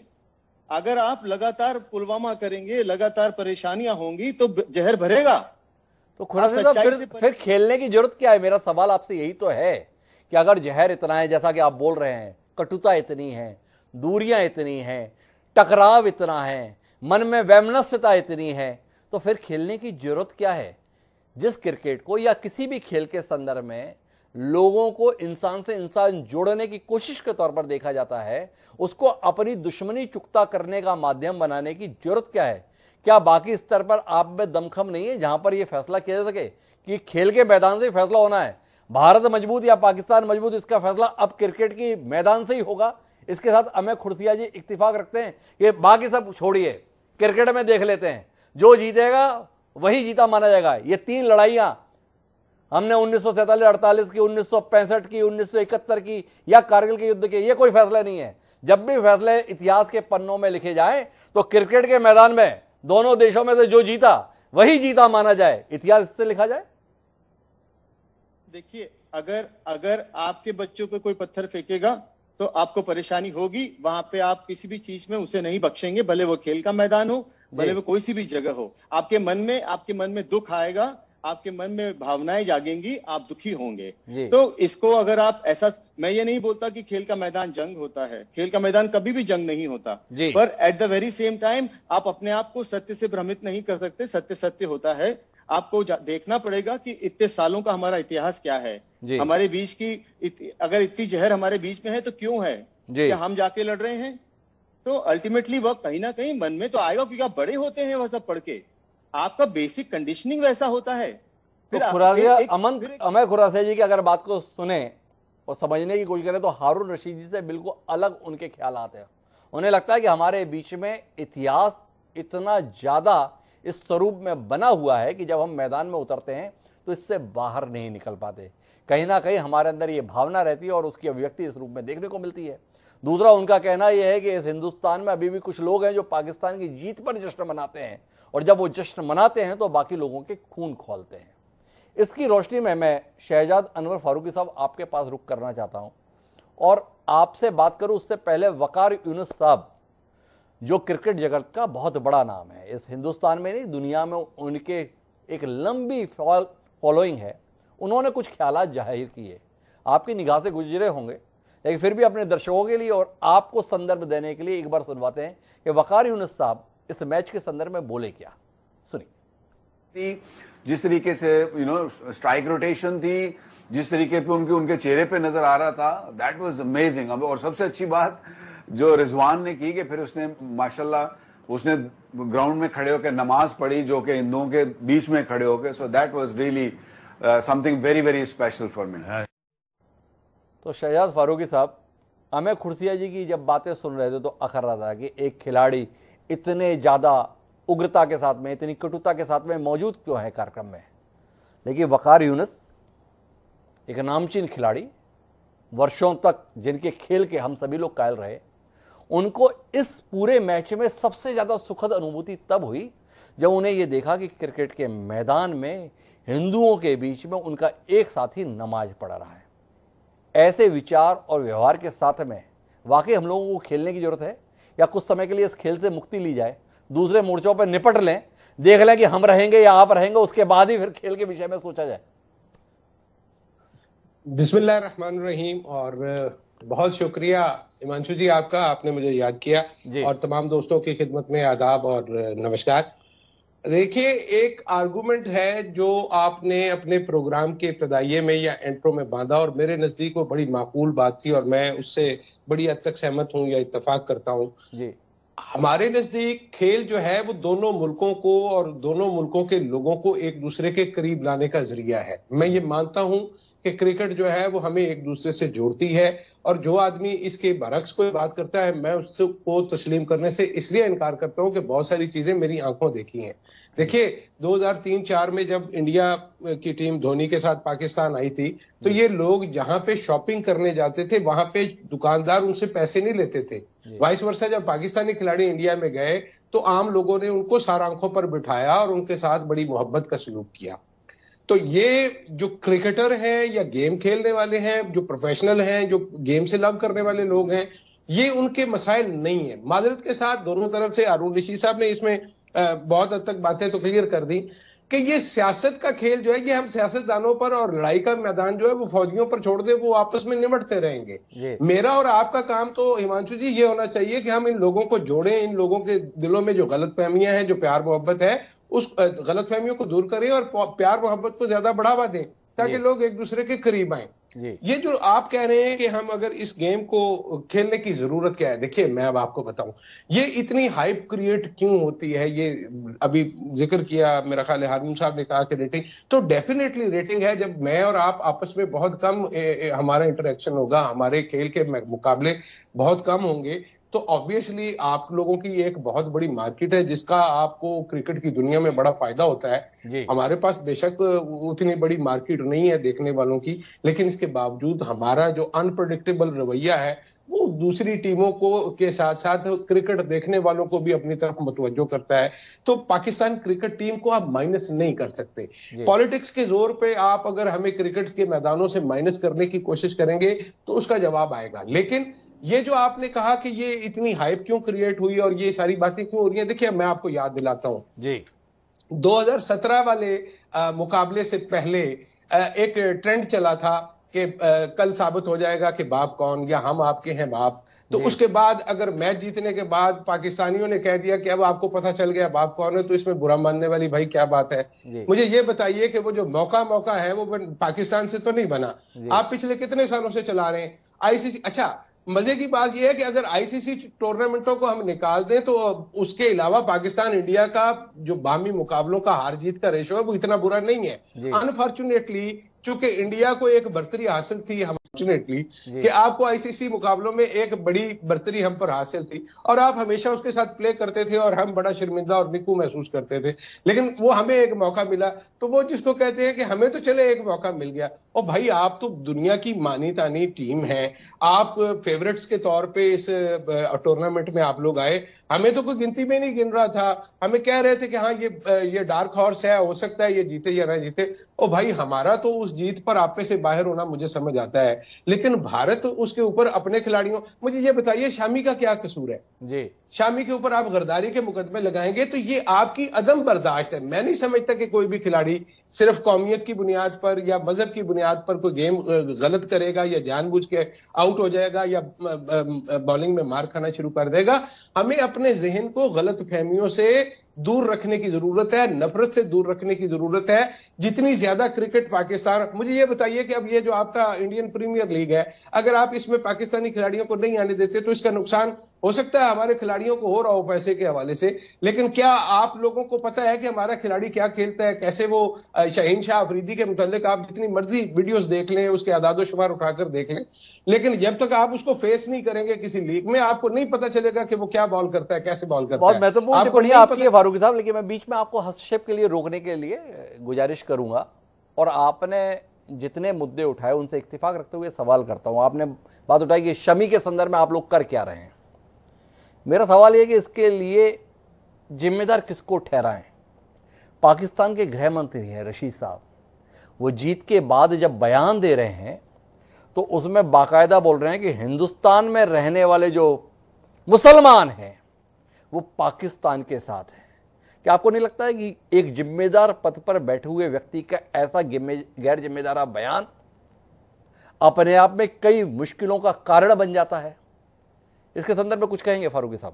अगर आप लगातार पुलवामा करेंगे, लगातार परेशानियां होंगी तो जहर भरेगा। तो खुराना साहब फिर खेलने की जरूरत क्या है? मेरा सवाल आपसे यही तो है कि अगर जहर इतना है, जैसा कि आप बोल रहे हैं, कटुता इतनी है, दूरियां इतनी हैं, टकराव इतना है, मन में वैमनस्यता इतनी है, तो फिर खेलने की जरूरत क्या है? जिस क्रिकेट को या किसी भी खेल के संदर्भ में लोगों को इंसान से इंसान जोड़ने की कोशिश के तौर पर देखा जाता है, उसको अपनी दुश्मनी चुकता करने का माध्यम बनाने की जरूरत क्या है? क्या बाकी स्तर पर आप में दमखम नहीं है जहां पर यह फैसला किया जा सके कि खेल के मैदान से ही फैसला होना है, भारत मजबूत या पाकिस्तान मजबूत, इसका फैसला अब क्रिकेट की मैदान से ही होगा? इसके साथ अमित खुर्सिया जी इत्तिफाक रखते हैं कि बाकी सब छोड़िए, क्रिकेट में देख लेते हैं, जो जीतेगा वही जीता माना जाएगा। ये 3 लड़ाइयां हमने 1947-48 की, 1965 की, 1971 की या कारगिल के युद्ध के, ये कोई फैसला नहीं है। जब भी फैसले इतिहास के पन्नों में लिखे जाएं तो क्रिकेट के मैदान में दोनों देशों में से जो जीता वही जीता माना जाए, इतिहास इससे लिखा जाए। देखिए, अगर आपके बच्चों पे कोई पत्थर फेंकेगा तो आपको परेशानी होगी। वहां पे आप किसी भी चीज में उसे नहीं बख्शेंगे, भले वो खेल का मैदान हो, भले वो कोई सी भी जगह हो। आपके मन में दुख आएगा, आपके मन में भावनाएं जागेंगी, आप दुखी होंगे। तो इसको अगर आप ऐसा, मैं ये नहीं बोलता कि खेल का मैदान जंग होता है, खेल का मैदान कभी भी जंग नहीं होता, पर at the very same time आप अपने आप को सत्य से भ्रमित नहीं कर सकते। सत्य सत्य होता है। आपको देखना पड़ेगा कि इतने सालों का हमारा इतिहास क्या है, हमारे बीच की अगर इतनी जहर हमारे बीच में है तो क्यों है? क्या हम जाके लड़ रहे हैं? तो अल्टीमेटली वह कहीं ना कहीं मन में तो आएगा, क्योंकि आप बड़े होते हैं वह सब पढ़ के, आपका बेसिक कंडीशनिंग वैसा होता है। तो अमर खुरासिया जी की अगर बात को सुने और समझने की कोशिश करें तो हारून रशीद जी से बिल्कुल अलग उनके ख्याल आते हैं। उन्हें लगता है कि हमारे बीच में इतिहास इतना ज्यादा इस स्वरूप में बना हुआ है कि जब हम मैदान में उतरते हैं तो इससे बाहर नहीं निकल पाते। कहीं ना कहीं हमारे अंदर ये भावना रहती है और उसकी अभिव्यक्ति इस रूप में देखने को मिलती है। दूसरा, उनका कहना यह है कि इस हिंदुस्तान में अभी भी कुछ लोग हैं जो पाकिस्तान की जीत पर जश्न मनाते हैं, और जब वो जश्न मनाते हैं तो बाकी लोगों के खून खौलते हैं। इसकी रोशनी में मैं शहजाद अनवर फारूकी साहब आपके पास रुख करना चाहता हूं और आपसे बात करूं उससे पहले वकार यूनुस साहब, जो क्रिकेट जगत का बहुत बड़ा नाम है, इस हिंदुस्तान में नहीं दुनिया में उनके एक लंबी फॉलोइंग है, उन्होंने कुछ ख्यालात जाहिर किए, आपकी निगाह से गुजरे होंगे, लेकिन फिर भी अपने दर्शकों के लिए और आपको संदर्भ देने के लिए एक बार सुनवाते हैं कि वकार यूनुस साहब इस मैच के संदर्भ में बोले क्या। सुनिए। जिस तरीके से स्ट्राइक रोटेशन थी, जिस तरीके पे उनके चेहरे पे नजर आ रहा था, दैट वाज अमेजिंग। और सबसे अच्छी बात जो रिजवान ने की कि फिर उसने माशाल्लाह उसने ग्राउंड में खड़े होकर नमाज पढ़ी, जो कि इन दोनों के बीच में खड़े होकर, so that was really something very very special for me. तो शहजाद फारूकी साहब, अमेर खुर्सिया जी की जब बातें सुन रहे थे तो अखर रहा था कि एक खिलाड़ी इतने ज़्यादा उग्रता के साथ में, इतनी कटुता के साथ में मौजूद क्यों है कार्यक्रम में। लेकिन वकार यूनुस एक नामचीन खिलाड़ी, वर्षों तक जिनके खेल के हम सभी लोग कायल रहे, उनको इस पूरे मैच में सबसे ज़्यादा सुखद अनुभूति तब हुई जब उन्हें यह देखा कि क्रिकेट के मैदान में हिंदुओं के बीच में उनका एक साथी नमाज पढ़ रहा है। ऐसे विचार और व्यवहार के साथ में वाकई हम लोगों को खेलने की जरूरत है, या कुछ समय के लिए इस खेल से मुक्ति ली जाए, दूसरे मोर्चों पर निपट लें, देख लें कि हम रहेंगे या आप रहेंगे, उसके बाद ही फिर खेल के विषय में सोचा जाए। बिस्मिल्लाहिर्रहमानिर्रहीम। और बहुत शुक्रिया हिमांशु जी आपका, आपने मुझे याद किया, और तमाम दोस्तों की खिदमत में आदाब और नमस्कार। देखिए, एक आर्गुमेंट है जो आपने अपने प्रोग्राम के इब्तदाइये में या इंट्रो में बांधा, और मेरे नजदीक वो बड़ी माकूल बात थी और मैं उससे बड़ी हद तक सहमत हूं या इत्तेफाक करता हूं। हमारे नजदीक खेल जो है वो दोनों मुल्कों को और दोनों मुल्कों के लोगों को एक दूसरे के करीब लाने का जरिया है। मैं ये मानता हूं कि क्रिकेट जो है वो हमें एक दूसरे से जोड़ती है, और जो आदमी इसके बरक्स कोई बात करता है मैं उससे को तस्लीम करने से इसलिए इनकार करता हूं कि बहुत सारी चीजें मेरी आंखों देखी हैं। देखिए, 2003-4 में जब इंडिया की टीम धोनी के साथ पाकिस्तान आई थी, तो ये लोग जहां पे शॉपिंग करने जाते थे वहां पे दुकानदार उनसे पैसे नहीं लेते थे। वाइस वर्सा, जब पाकिस्तानी खिलाड़ी इंडिया में गए तो आम लोगों ने उनको सार आंखों पर बिठाया और उनके साथ बड़ी मोहब्बत का सलूक किया। तो ये जो क्रिकेटर हैं या गेम खेलने वाले हैं, जो प्रोफेशनल हैं, जो गेम से लव करने वाले लोग हैं, ये उनके मसाइल नहीं है। माजरत के साथ दोनों तरफ से अरुण ऋषि साहब ने इसमें बहुत हद तक बातें तो क्लियर कर दी कि ये सियासत का खेल जो है, ये हम सियासतदानों पर, और लड़ाई का मैदान जो है वो फौजियों पर छोड़ दे, वो आपस में निमटते रहेंगे। मेरा और आपका काम तो हिमांशु जी ये होना चाहिए कि हम इन लोगों को जोड़ें, इन लोगों के दिलों में जो गलतफहमियां हैं, जो प्यार मोहब्बत है, उस गलतफहमियों को दूर करें और प्यार मोहब्बत को ज्यादा बढ़ावा दें ताकि लोग एक दूसरे के करीब आए। ये जो आप कह रहे हैं कि हम अगर इस गेम को खेलने की जरूरत क्या है, देखिए मैं अब आपको बताऊं ये इतनी हाइप क्रिएट क्यों होती है। ये अभी जिक्र किया, मेरा ख्याल है हारून साहब ने कहा कि रेटिंग, तो डेफिनेटली रेटिंग है। जब मैं और आप आपस में बहुत कम हमारा इंटरेक्शन होगा, हमारे खेल के मुकाबले बहुत कम होंगे, तो ऑब्वियसली आप लोगों की एक बहुत बड़ी मार्केट है जिसका आपको क्रिकेट की दुनिया में बड़ा फायदा होता है। हमारे पास बेशक उतनी बड़ी मार्केट नहीं है देखने वालों की, लेकिन इसके बावजूद हमारा जो अनप्रेडिक्टेबल रवैया है वो दूसरी टीमों को के साथ साथ क्रिकेट देखने वालों को भी अपनी तरफ मुतवज्जो करता है। तो पाकिस्तान क्रिकेट टीम को आप माइनस नहीं कर सकते। पॉलिटिक्स के जोर पे आप अगर हमें क्रिकेट के मैदानों से माइनस करने की कोशिश करेंगे तो उसका जवाब आएगा। लेकिन ये जो आपने कहा कि ये इतनी हाइप क्यों क्रिएट हुई और ये सारी बातें क्यों हो रही हैं, देखिए मैं आपको याद दिलाता हूं जी, 2017 वाले मुकाबले से पहले एक ट्रेंड चला था कि कल साबित हो जाएगा कि बाप कौन, या हम आपके हैं बाप। तो उसके बाद अगर मैच जीतने के बाद पाकिस्तानियों ने कह दिया कि अब आपको पता चल गया बाप कौन है, तो इसमें बुरा मानने वाली भाई क्या बात है। मुझे ये बताइए कि वो जो मौका है वो पाकिस्तान से तो नहीं बना, आप पिछले कितने सालों से चला रहे हैं आईसीसी। अच्छा, मजे की बात यह है कि अगर आईसीसी टूर्नामेंटों को हम निकाल दें तो उसके अलावा पाकिस्तान इंडिया का जो बामी मुकाबलों का हार जीत का रेशो है वो इतना बुरा नहीं है। अनफॉर्चुनेटली चूंकि इंडिया को एक बर्तरी हासिल थी अनफॉर्चुनेटली कि आपको आईसीसी मुकाबलों में एक बड़ी बर्तरी हम पर हासिल थी और आप हमेशा उसके साथ प्ले करते थे और हम बड़ा शर्मिंदा और निकू महसूस करते थे, लेकिन वो हमें एक मौका मिला तो वो जिसको कहते हैं कि हमें तो चले एक मौका मिल गया। और भाई आप तो दुनिया की मानी तानी टीम है, आप फेवरेट्स के तौर पे इस टूर्नामेंट में आप लोग आए, हमें तो कोई गिनती में नहीं गिन रहा था, हमें कह रहे थे कि हाँ ये डार्क हॉर्स है, हो सकता है ये जीते या ना जीते। ओ भाई हमारा तो उस जीत पर आपे से बाहर होना मुझे समझ आता है, लेकिन भारत उसके ऊपर अपने खिलाड़ियों, मुझे ये बताइए शामी का क्या कसूर है जी? शामी के ऊपर आप गर्दारी के मुकदमे लगाएंगे तो ये आपकी अदम बर्दाश्त है। मैं नहीं समझता कि कोई भी खिलाड़ी सिर्फ कौमियत की बुनियाद पर या मजहब की बुनियाद पर कोई गेम गलत करेगा या जानबूझ के आउट हो जाएगा या बॉलिंग में मार खाना शुरू कर देगा। हमें अपने जहन को गलत फहमियों से दूर रखने की जरूरत है, नफरत से दूर रखने की जरूरत है। जितनी ज्यादा क्रिकेट पाकिस्तान, मुझे ये बताइए कि अब ये जो आपका इंडियन प्रीमियर लीग है, अगर आप इसमें पाकिस्तानी खिलाड़ियों को नहीं आने देते तो इसका नुकसान हो सकता है हमारे खिलाड़ियों को हो रहा हो पैसे के हवाले से, लेकिन क्या आप लोगों को पता है कि हमारा खिलाड़ी क्या खेलता है, कैसे वो शाहीन शाह अफरीदी के मुतालिक आप जितनी मर्जी वीडियोस देख लें, उसके आदादो शुमार उठाकर देख लें, लेकिन जब तक आप उसको फेस नहीं करेंगे किसी लीग में, आपको नहीं पता चलेगा कि वो क्या बॉल करता है, कैसे बॉल करता है। बहुत महत्वपूर्ण टिप्पणी आपकी है फारूकी साहब, लेकिन मैं बीच में आपको हस्तक्षेप के लिए रोकने के लिए गुजारिश करूंगा और आपने जितने मुद्दे उठाए उनसे इत्तेफाक रखते हुए सवाल करता हूं। आपने बात उठाई कि शमी के संदर्भ में आप लोग कर क्या रहे हैं। मेरा सवाल यह कि इसके लिए जिम्मेदार किसको ठहराएं? पाकिस्तान के गृह मंत्री हैं रशीद साहब, वो जीत के बाद जब बयान दे रहे हैं तो उसमें बाकायदा बोल रहे हैं कि हिंदुस्तान में रहने वाले जो मुसलमान हैं वो पाकिस्तान के साथ हैं। क्या आपको नहीं लगता है कि एक जिम्मेदार पद पर बैठे हुए व्यक्ति का ऐसा गैर जिम्मेदार बयान अपने आप में कई मुश्किलों का कारण बन जाता है? इसके संदर्भ में कुछ कहेंगे फारूकी साहब?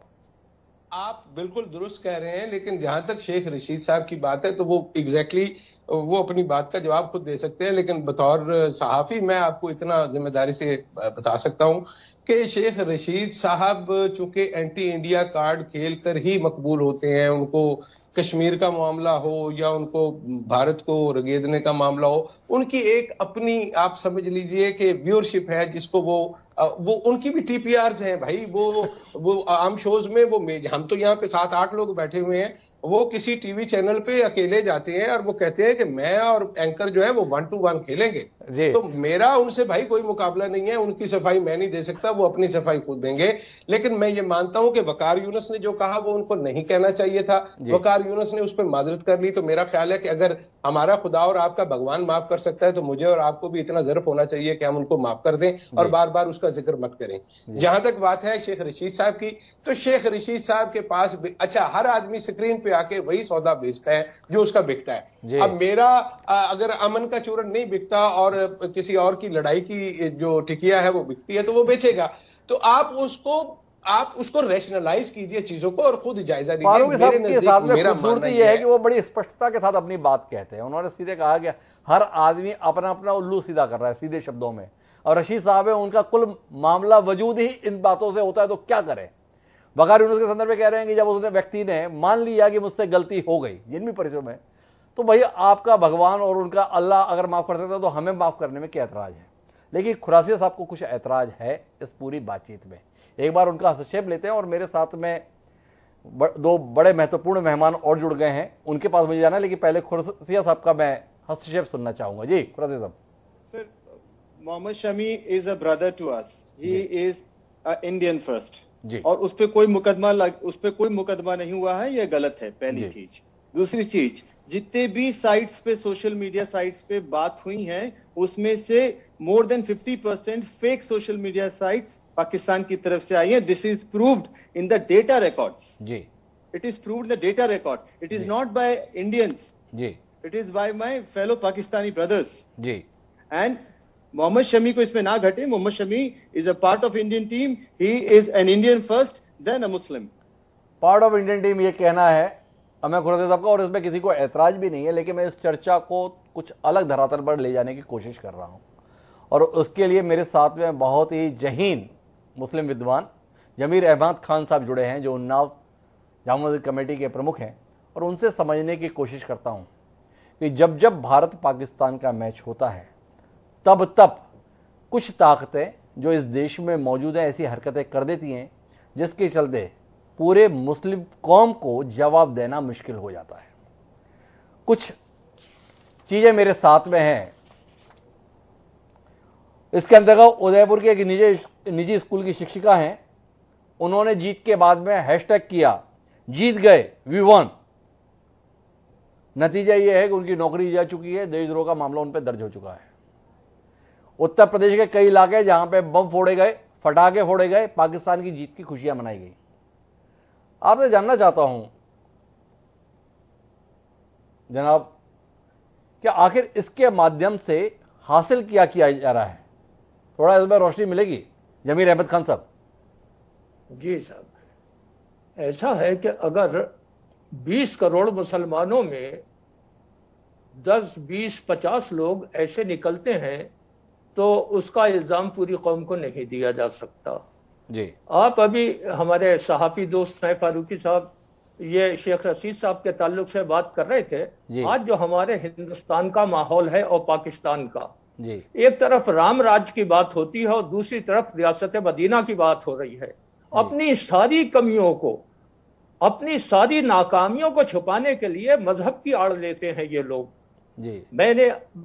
आप बिल्कुल दुरुस्त कह रहे हैं, लेकिन जहां तक शेख रशीद साहब की बात है तो वो एग्जैक्टली वो अपनी बात का जवाब खुद दे सकते हैं, लेकिन बतौर सहाफी मैं आपको इतना जिम्मेदारी से बता सकता हूं कि शेख रशीद साहब चूंकि एंटी इंडिया कार्ड खेल कर ही मकबूल होते हैं, उनको कश्मीर का मामला हो या उनको भारत को रगेदने का मामला हो, उनकी एक अपनी आप समझ लीजिए कि व्यूअरशिप है जिसको वो उनकी भी टीपीआरस हैं भाई, वो आम शोज में वो हम तो यहाँ पे 7-8 लोग बैठे हुए हैं, वो किसी टीवी चैनल पे अकेले जाते हैं और वो कहते हैं कि मैं और एंकर जो है वो 1-to-1 खेलेंगे। तो मेरा उनसे भाई कोई मुकाबला नहीं है, उनकी सफाई मैं नहीं दे सकता, वो अपनी सफाई खुद देंगे। लेकिन मैं ये मानता हूं कि वकार यूनुस ने जो कहा वो उनको नहीं कहना चाहिए था, वकार यूनुस ने उस पर माजरत कर ली। तो मेरा ख्याल है कि अगर हमारा खुदा और आपका भगवान माफ कर सकता है तो मुझे और आपको भी इतना ज़र्फ होना चाहिए कि हम उनको माफ कर दें और बार बार उसका जिक्र मत करें। जहां तक बात है शेख रशीद साहब की, तो शेख रशीद साहब के पास अच्छा हर आदमी स्क्रीन पे आके वही सौदा बेचता है जो उसका बिकता है। अब मेरा अगर अमन का चूरन नहीं बिकता और किसी और की लड़ाई की जो टिकिया है वो बिकती है तो वो बेचेगा। तो आप उसको रैशनलाइज कीजिए चीजों को और खुद जायजा लीजिए। मेरा मानना यह है कि वो बड़ी स्पष्टता के साथ अपनी बात कहते हैं। उन्होंने सीधे कहा कि हर आदमी अपना अपना उल्लू सीधा कर रहा है, सीधे शब्दों में। और रशीद साहब है, उनका कुल मामला वजूद ही इन बातों से होता है तो क्या करें। वकार यूनुस के संदर्भ में कह रहे हैं कि जब उसने व्यक्ति ने मान लिया कि मुझसे गलती हो गई जिन भी परिचयों में, तो भाई आपका भगवान और उनका अल्लाह अगर माफ़ कर सकता है तो हमें माफ़ करने में क्या एतराज़ है। लेकिन खुरासिया साहब को कुछ एतराज़ है इस पूरी बातचीत में। एक बार उनका हस्तक्षेप लेते हैं और मेरे साथ में दो बड़े महत्वपूर्ण मेहमान और जुड़ गए हैं, उनके पास मुझे जाना है, लेकिन पहले खुरासिया साहब का मैं हस्तक्षेप सुनना चाहूँगा। जी खुरासिया साहब। Sir, Mohammad Shami is a brother to us, he is Indian first ji. और उस पर कोई मुकदमा नहीं हुआ है, ये गलत है पहली चीज। दूसरी चीज, जितने भी साइट्स पे सोशल मीडिया साइट्स पे बात हुई है उसमें से more than 50% fake social media sites Pakistan की तरफ से आई है। This is proved in the data records ji, it is proved the data record, it is not by Indians ji, it is by my fellow Pakistani brothers ji. And Mohammed Shami को इसमें ना घटे, Mohammed Shami is a part of Indian team, he is an Indian first then a Muslim. Part of Indian team ये कहना है अमर खुरासिया साहब का, और इसमें किसी को ऐतराज भी नहीं है। लेकिन मैं इस चर्चा को कुछ अलग धरातल पर ले जाने की कोशिश कर रहा हूं और उसके लिए मेरे साथ में बहुत ही जहीन मुस्लिम विद्वान जमीर अहमद खान साहब जुड़े हैं, जो उन्नाव जामा मस्जिद कमेटी के प्रमुख हैं, और उनसे समझने की कोशिश करता हूं कि जब जब भारत पाकिस्तान का मैच होता है तब कुछ ताकतें जो इस देश में मौजूद हैं ऐसी हरकतें कर देती हैं जिसके चलते पूरे मुस्लिम कौम को जवाब देना मुश्किल हो जाता है। कुछ चीजें मेरे साथ में हैं। इसके अंतर्गत उदयपुर की एक निजी स्कूल की शिक्षिका हैं, उन्होंने जीत के बाद में हैशटैग किया, जीत गए वी वन। नतीजा यह है कि उनकी नौकरी जा चुकी है, देशद्रोह का मामला उन पर दर्ज हो चुका है। उत्तर प्रदेश के कई इलाके जहां पे बम फोड़े गए, फटाके फोड़े गए, पाकिस्तान की जीत की खुशियां मनाई गई। आपसे जानना चाहता हूं जनाब, क्या आखिर इसके माध्यम से हासिल किया जा रहा है? थोड़ा इसमें रोशनी मिलेगी जमीर अहमद खान साहब। जी साहब, ऐसा है कि अगर 20 करोड़ मुसलमानों में 10, 20, 50 लोग ऐसे निकलते हैं तो उसका इल्जाम पूरी कौम को नहीं दिया जा सकता। जी, आप अभी हमारे सहाफी दोस्त हैं फारूकी साहब, ये शेख रशीद साहब के ताल्लुक से बात कर रहे थे। आज जो हमारे हिंदुस्तान का माहौल है और पाकिस्तान का, जी, एक तरफ राम राज की बात होती है और दूसरी तरफ रियासत मदीना की बात हो रही है। अपनी सारी कमियों को, अपनी सारी नाकामियों को छुपाने के लिए मजहब की आड़ लेते हैं ये लोग। जी,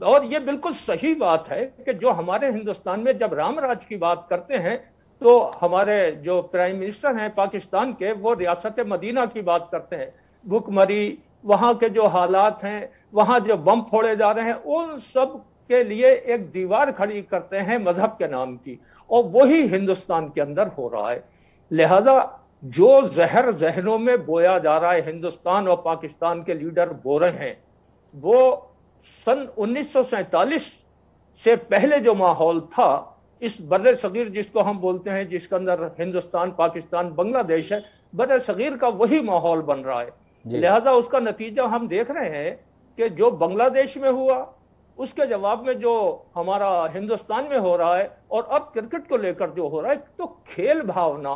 और ये बिल्कुल सही बात है कि जो हमारे हिंदुस्तान में जब राम राज की बात करते हैं तो हमारे जो प्राइम मिनिस्टर हैं पाकिस्तान के, वो रियासत मदीना की बात करते हैं। भुखमरी, वहां के जो हालात हैं, वहां जो बम फोड़े जा रहे हैं, उन सब के लिए एक दीवार खड़ी करते हैं मजहब के नाम की, और वही हिंदुस्तान के अंदर हो रहा है। लिहाजा जो जहर जहनों में बोया जा रहा है, हिंदुस्तान और पाकिस्तान के लीडर बो रहे हैं, वो सन 1947 से पहले जो माहौल था इस बर्रे सगीर जिसको हम बोलते हैं, जिसके अंदर हिंदुस्तान, पाकिस्तान, बांग्लादेश है, बर्रे सगीर का वही माहौल बन रहा है। लिहाजा उसका नतीजा हम देख रहे हैं कि जो बांग्लादेश में हुआ उसके जवाब में जो हमारा हिंदुस्तान में हो रहा है, और अब क्रिकेट को लेकर जो हो रहा है, तो खेल भावना,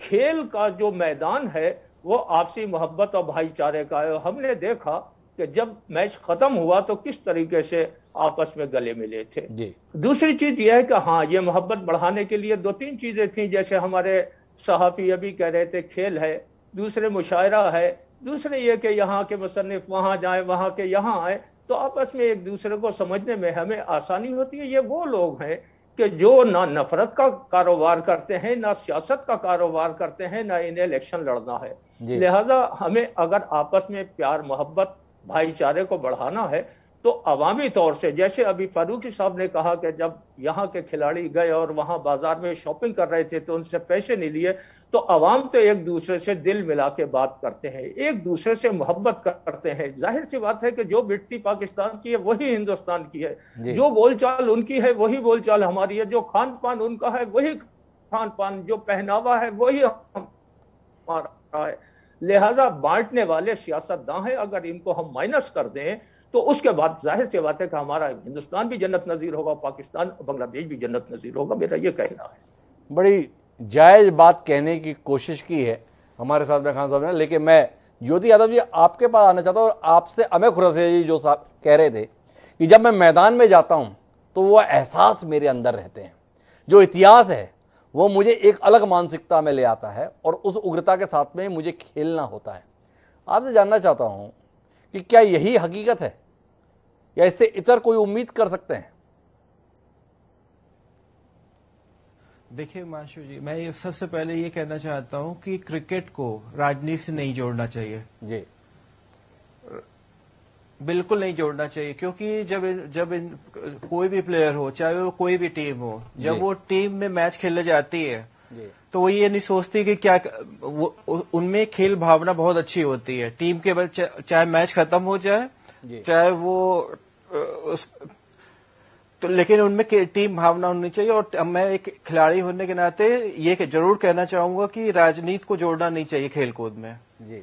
खेल का जो मैदान है वो आपसी मोहब्बत और भाईचारे का है। हमने देखा कि जब मैच खत्म हुआ तो किस तरीके से आपस में गले मिले थे। दूसरी चीज यह है कि हाँ, ये मोहब्बत बढ़ाने के लिए 2-3 चीजें थी, जैसे हमारे सहाफी अभी कह रहे थे, खेल है, दूसरे मुशायरा है, दूसरे ये कि यहाँ के मुसन्निफ वहां जाए, वहां के यहाँ आए, तो आपस में एक दूसरे को समझने में हमें आसानी होती है। ये वो लोग हैं कि जो ना नफरत का कारोबार करते हैं, ना सियासत का कारोबार करते हैं, ना इन्हें इलेक्शन लड़ना है। लिहाजा हमें अगर आपस में प्यार, मोहब्बत, भाईचारे को बढ़ाना है तो अवामी तौर से, जैसे अभी फारूकी साहब ने कहा कि जब यहाँ के खिलाड़ी गए और वहां बाजार में शॉपिंग कर रहे थे तो उनसे पैसे नहीं लिए, तो अवाम तो एक दूसरे से दिल मिला के बात करते हैं, एक दूसरे से मोहब्बत करते हैं। जाहिर सी बात है कि जो मिट्टी पाकिस्तान की है वही हिंदुस्तान की है, जो बोलचाल उनकी है वही बोलचाल हमारी है, जो खान पान उनका है वही खान पान, जो पहनावा है वही हमारा है। लिहाजा बांटने वाले सियासतदान हैं, अगर इनको हम माइनस कर दें तो उसके बाद जाहिर सी बात है कि हमारा हिंदुस्तान भी जन्नत नजीर होगा, पाकिस्तान और बांग्लादेश भी जन्नत नजीर होगा। मेरा ये कहना है। बड़ी जायज बात कहने की कोशिश की है हमारे साथ में खान साहब ने, लेकिन मैं ज्योति यादव जी आपके पास आना चाहता हूँ और आपसे अमे खुरसे जी जो साहब कह रहे थे कि जब मैं मैदान में जाता हूँ तो वो एहसास मेरे अंदर रहते हैं, जो इतिहास है वो मुझे एक अलग मानसिकता में ले आता है और उस उग्रता के साथ में मुझे खेलना होता है। आपसे जानना चाहता हूं कि क्या यही हकीकत है या इससे इतर कोई उम्मीद कर सकते हैं? देखिए हिमांशु जी, मैं सबसे पहले ये कहना चाहता हूं कि क्रिकेट को राजनीति से नहीं जोड़ना चाहिए जी, बिल्कुल नहीं जोड़ना चाहिए, क्योंकि जब कोई भी प्लेयर हो, चाहे वो कोई भी टीम हो, जब वो टीम में मैच खेलने जाती है तो वो ये नहीं सोचती कि क्या उनमें खेल भावना बहुत अच्छी होती है। टीम के बाद चाहे मैच खत्म हो जाए, चाहे वो तो, लेकिन उनमें टीम भावना होनी चाहिए। और मैं एक खिलाड़ी होने के नाते ये जरूर कहना चाहूंगा कि राजनीति को जोड़ना नहीं चाहिए खेल कूद में। जी,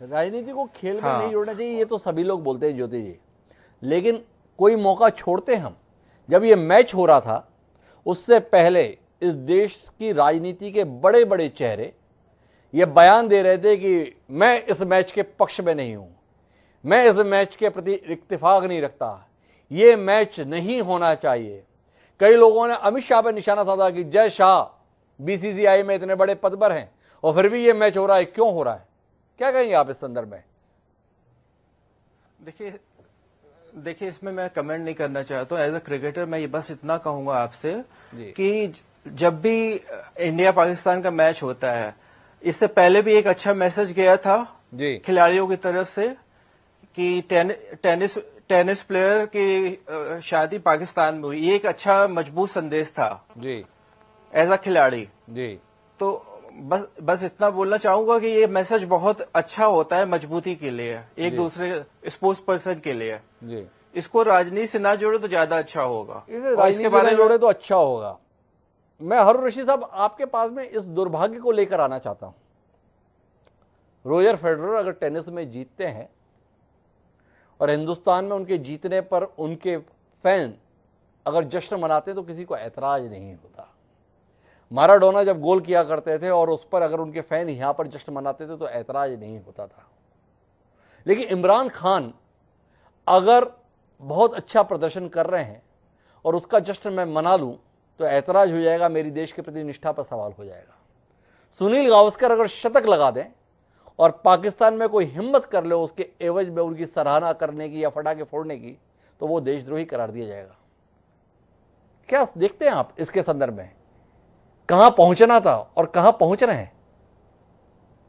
राजनीति को खेल में नहीं जोड़ना चाहिए, ये तो सभी लोग बोलते हैं ज्योति जी, लेकिन कोई मौका छोड़ते हम। जब ये मैच हो रहा था उससे पहले इस देश की राजनीति के बड़े बड़े चेहरे ये बयान दे रहे थे कि मैं इस मैच के पक्ष में नहीं हूं, मैं इस मैच के प्रति इत्तेफाक नहीं रखता, ये मैच नहीं होना चाहिए। कई लोगों ने अमित शाह पर निशाना साधा कि जय शाह बीसीसीआई में इतने बड़े पद पर हैं और फिर भी ये मैच हो रहा है, क्यों हो रहा है? क्या कहेंगे आप इस संदर्भ में? देखिए इसमें मैं कमेंट नहीं करना चाहता हूँ। एज अ क्रिकेटर मैं ये बस इतना कहूंगा आपसे कि जब भी इंडिया पाकिस्तान का मैच होता है, इससे पहले भी एक अच्छा मैसेज गया था खिलाड़ियों की तरफ से कि टेनिस प्लेयर की शादी पाकिस्तान में हुई। ये एक अच्छा मजबूत संदेश था जी एज अ खिलाड़ी जी। तो बस इतना बोलना चाहूंगा कि ये मैसेज बहुत अच्छा होता है मजबूती के लिए, एक दूसरे स्पोर्ट्स पर्सन के लिए जी। इसको राजनीति से ना जोड़े तो ज्यादा अच्छा होगा, इसके बारे में जोड़े तो अच्छा होगा। मैं हारून रशीद साहब आपके पास में इस दुर्भाग्य को लेकर आना चाहता हूं। रोजर फेडरर अगर टेनिस में जीतते हैं और हिंदुस्तान में उनके जीतने पर उनके फैन अगर जश्न मनाते तो किसी को ऐतराज नहीं होता। माराडोना जब गोल किया करते थे और उस पर अगर उनके फैन यहां पर जश्न मनाते थे तो ऐतराज नहीं होता था। लेकिन इमरान खान अगर बहुत अच्छा प्रदर्शन कर रहे हैं और उसका जश्न मैं मना लूं तो ऐतराज हो जाएगा, मेरी देश के प्रति निष्ठा पर सवाल हो जाएगा। सुनील गावस्कर अगर शतक लगा दें और पाकिस्तान में कोई हिम्मत कर ले उसके एवज में उनकी सराहना करने की या फटाके फोड़ने की, तो वो देशद्रोही करार दिया जाएगा। क्या देखते हैं आप इसके संदर्भ में? कहां पहुंचना था और कहां पहुंच रहे हैं?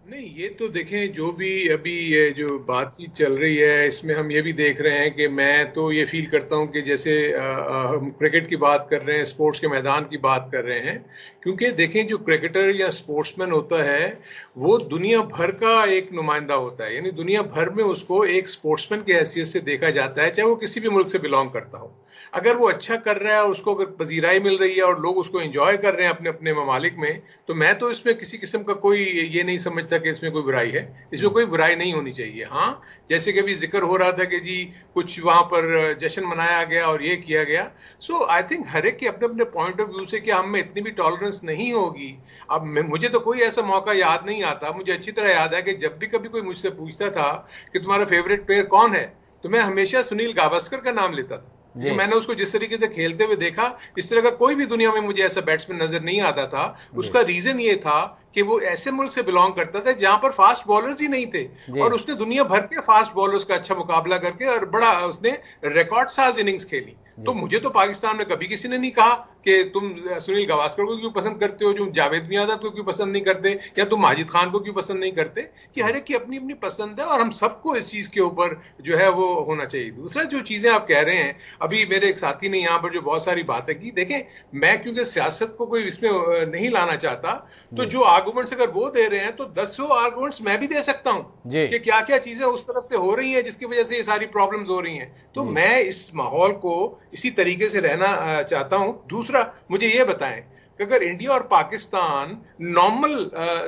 नहीं, ये तो देखें, जो भी अभी ये जो बातचीत चल रही है इसमें हम ये भी देख रहे हैं कि मैं तो ये फील करता हूं कि जैसे हम क्रिकेट की बात कर रहे हैं, स्पोर्ट्स के मैदान की बात कर रहे हैं, क्योंकि देखें जो क्रिकेटर या स्पोर्ट्समैन होता है वो दुनिया भर का एक नुमाइंदा होता है, यानी दुनिया भर में उसको एक स्पोर्ट्समैन की हैसियत से देखा जाता है, चाहे वो किसी भी मुल्क से बिलोंग करता हो। अगर वो अच्छा कर रहा है और उसको अगर पजीराई मिल रही है और लोग उसको एंजॉय कर रहे हैं अपने अपने ममालिक में, तो मैं तो इसमें किसी किस्म का कोई ये नहीं समझता कि इसमें कोई बुराई है। इसमें कोई बुराई नहीं होनी चाहिए। हाँ, जैसे कि अभी जिक्र हो रहा था कि जी कुछ वहां पर जश्न मनाया गया और ये किया गया, सो आई थिंक हर एक के अपने अपने पॉइंट ऑफ व्यू से कि हम में इतनी भी टॉलरेंस नहीं होगी। अब मुझे तो कोई ऐसा मौका याद नहीं आता। मुझे अच्छी तरह याद है कि जब भी कभी कोई मुझसे पूछता था कि तुम्हारा फेवरेट प्लेयर कौन है, तो मैं हमेशा सुनील गावस्कर का नाम लेता था। मैंने उसको जिस तरीके से खेलते हुए देखा, इस तरह का कोई भी दुनिया में मुझे ऐसा बैट्समैन नजर नहीं आता था। उसका रीजन ये था कि वो ऐसे मुल्क से बिलोंग करता था जहां पर फास्ट बॉलर्स ही नहीं थे, और उसने दुनिया भर के फास्ट बॉलर्स का अच्छा मुकाबला करके और बड़ा उसने रिकॉर्ड साज इनिंग्स खेली। तो मुझे तो पाकिस्तान में कभी किसी ने नहीं कहा कि तुम सुनील गावस्कर को क्यों पसंद करते हो, जो जावेद मियांदाद को क्यों पसंद नहीं करते, या तुम माजिद खान को क्यों पसंद नहीं करते। कि हर एक की अपनी अपनी पसंद है और हम सबको इस चीज के ऊपर जो है वो होना चाहिए। दूसरा, जो चीजें आप कह रहे हैं, अभी मेरे एक साथी ने यहाँ पर जो बहुत सारी बातें की, देखें मैं क्योंकि सियासत को कोई इसमें नहीं लाना चाहता, तो जो आर्गुमेंट्स अगर वो दे रहे हैं तो 10 आर्गुमेंट्स मैं भी दे सकता हूँ कि क्या क्या चीजें उस तरफ से हो रही हैं जिसकी वजह से ये सारी प्रॉब्लम्स हो रही हैं। तो मैं इस माहौल को इसी तरीके से रहना चाहता हूं। दूसरा, मुझे ये बताएं कि अगर इंडिया और पाकिस्तान नॉर्मल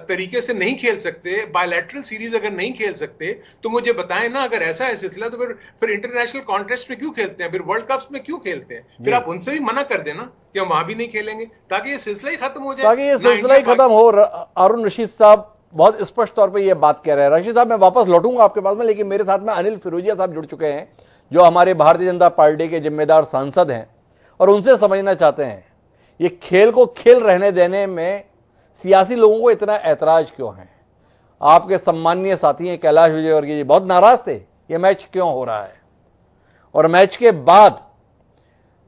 तरीके से नहीं खेल सकते, बायलैटरल सीरीज अगर नहीं खेल सकते, तो मुझे बताएं ना, अगर ऐसा है सिलसिला तो फिर इंटरनेशनल कॉन्टेस्ट में क्यों खेलते हैं, फिर वर्ल्ड कप्स में क्यों खेलते हैं? फिर आप उनसे भी मना कर देना कि हम वहां भी नहीं खेलेंगे, ताकि ये सिलसिला ही खत्म हो जाए, ताकि ये सिलसिला ही खत्म हो। हारून रशीद साहब बहुत स्पष्ट तौर पर यह बात कह रहे हैं। रशीद साहब, मैं वापस लौटूंगा आपके पास में, लेकिन मेरे साथ में अनिल फिरोजिया साहब जुड़ चुके हैं जो हमारे भारतीय जनता पार्टी के जिम्मेदार सांसद हैं, और उनसे समझना चाहते हैं ये खेल को खेल रहने देने में सियासी लोगों को इतना ऐतराज क्यों है। आपके सम्माननीय साथी हैं कैलाश विजयवर्गीय जी, बहुत नाराज थे ये मैच क्यों हो रहा है, और मैच के बाद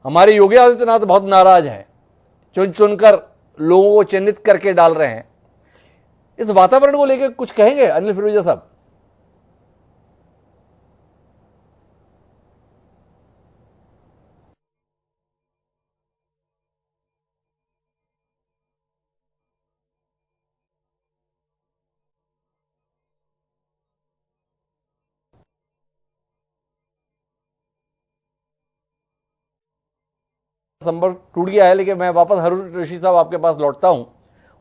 हमारे योगी आदित्यनाथ बहुत नाराज हैं, चुन चुनकर लोगों को चिन्हित करके डाल रहे हैं। इस वातावरण को लेकर कुछ कहेंगे अनिल फिरोजिया साहब? संपर्क टूट गया है, लेकिन मैं वापस हारून रशीद साहब आपके पास लौटता हूं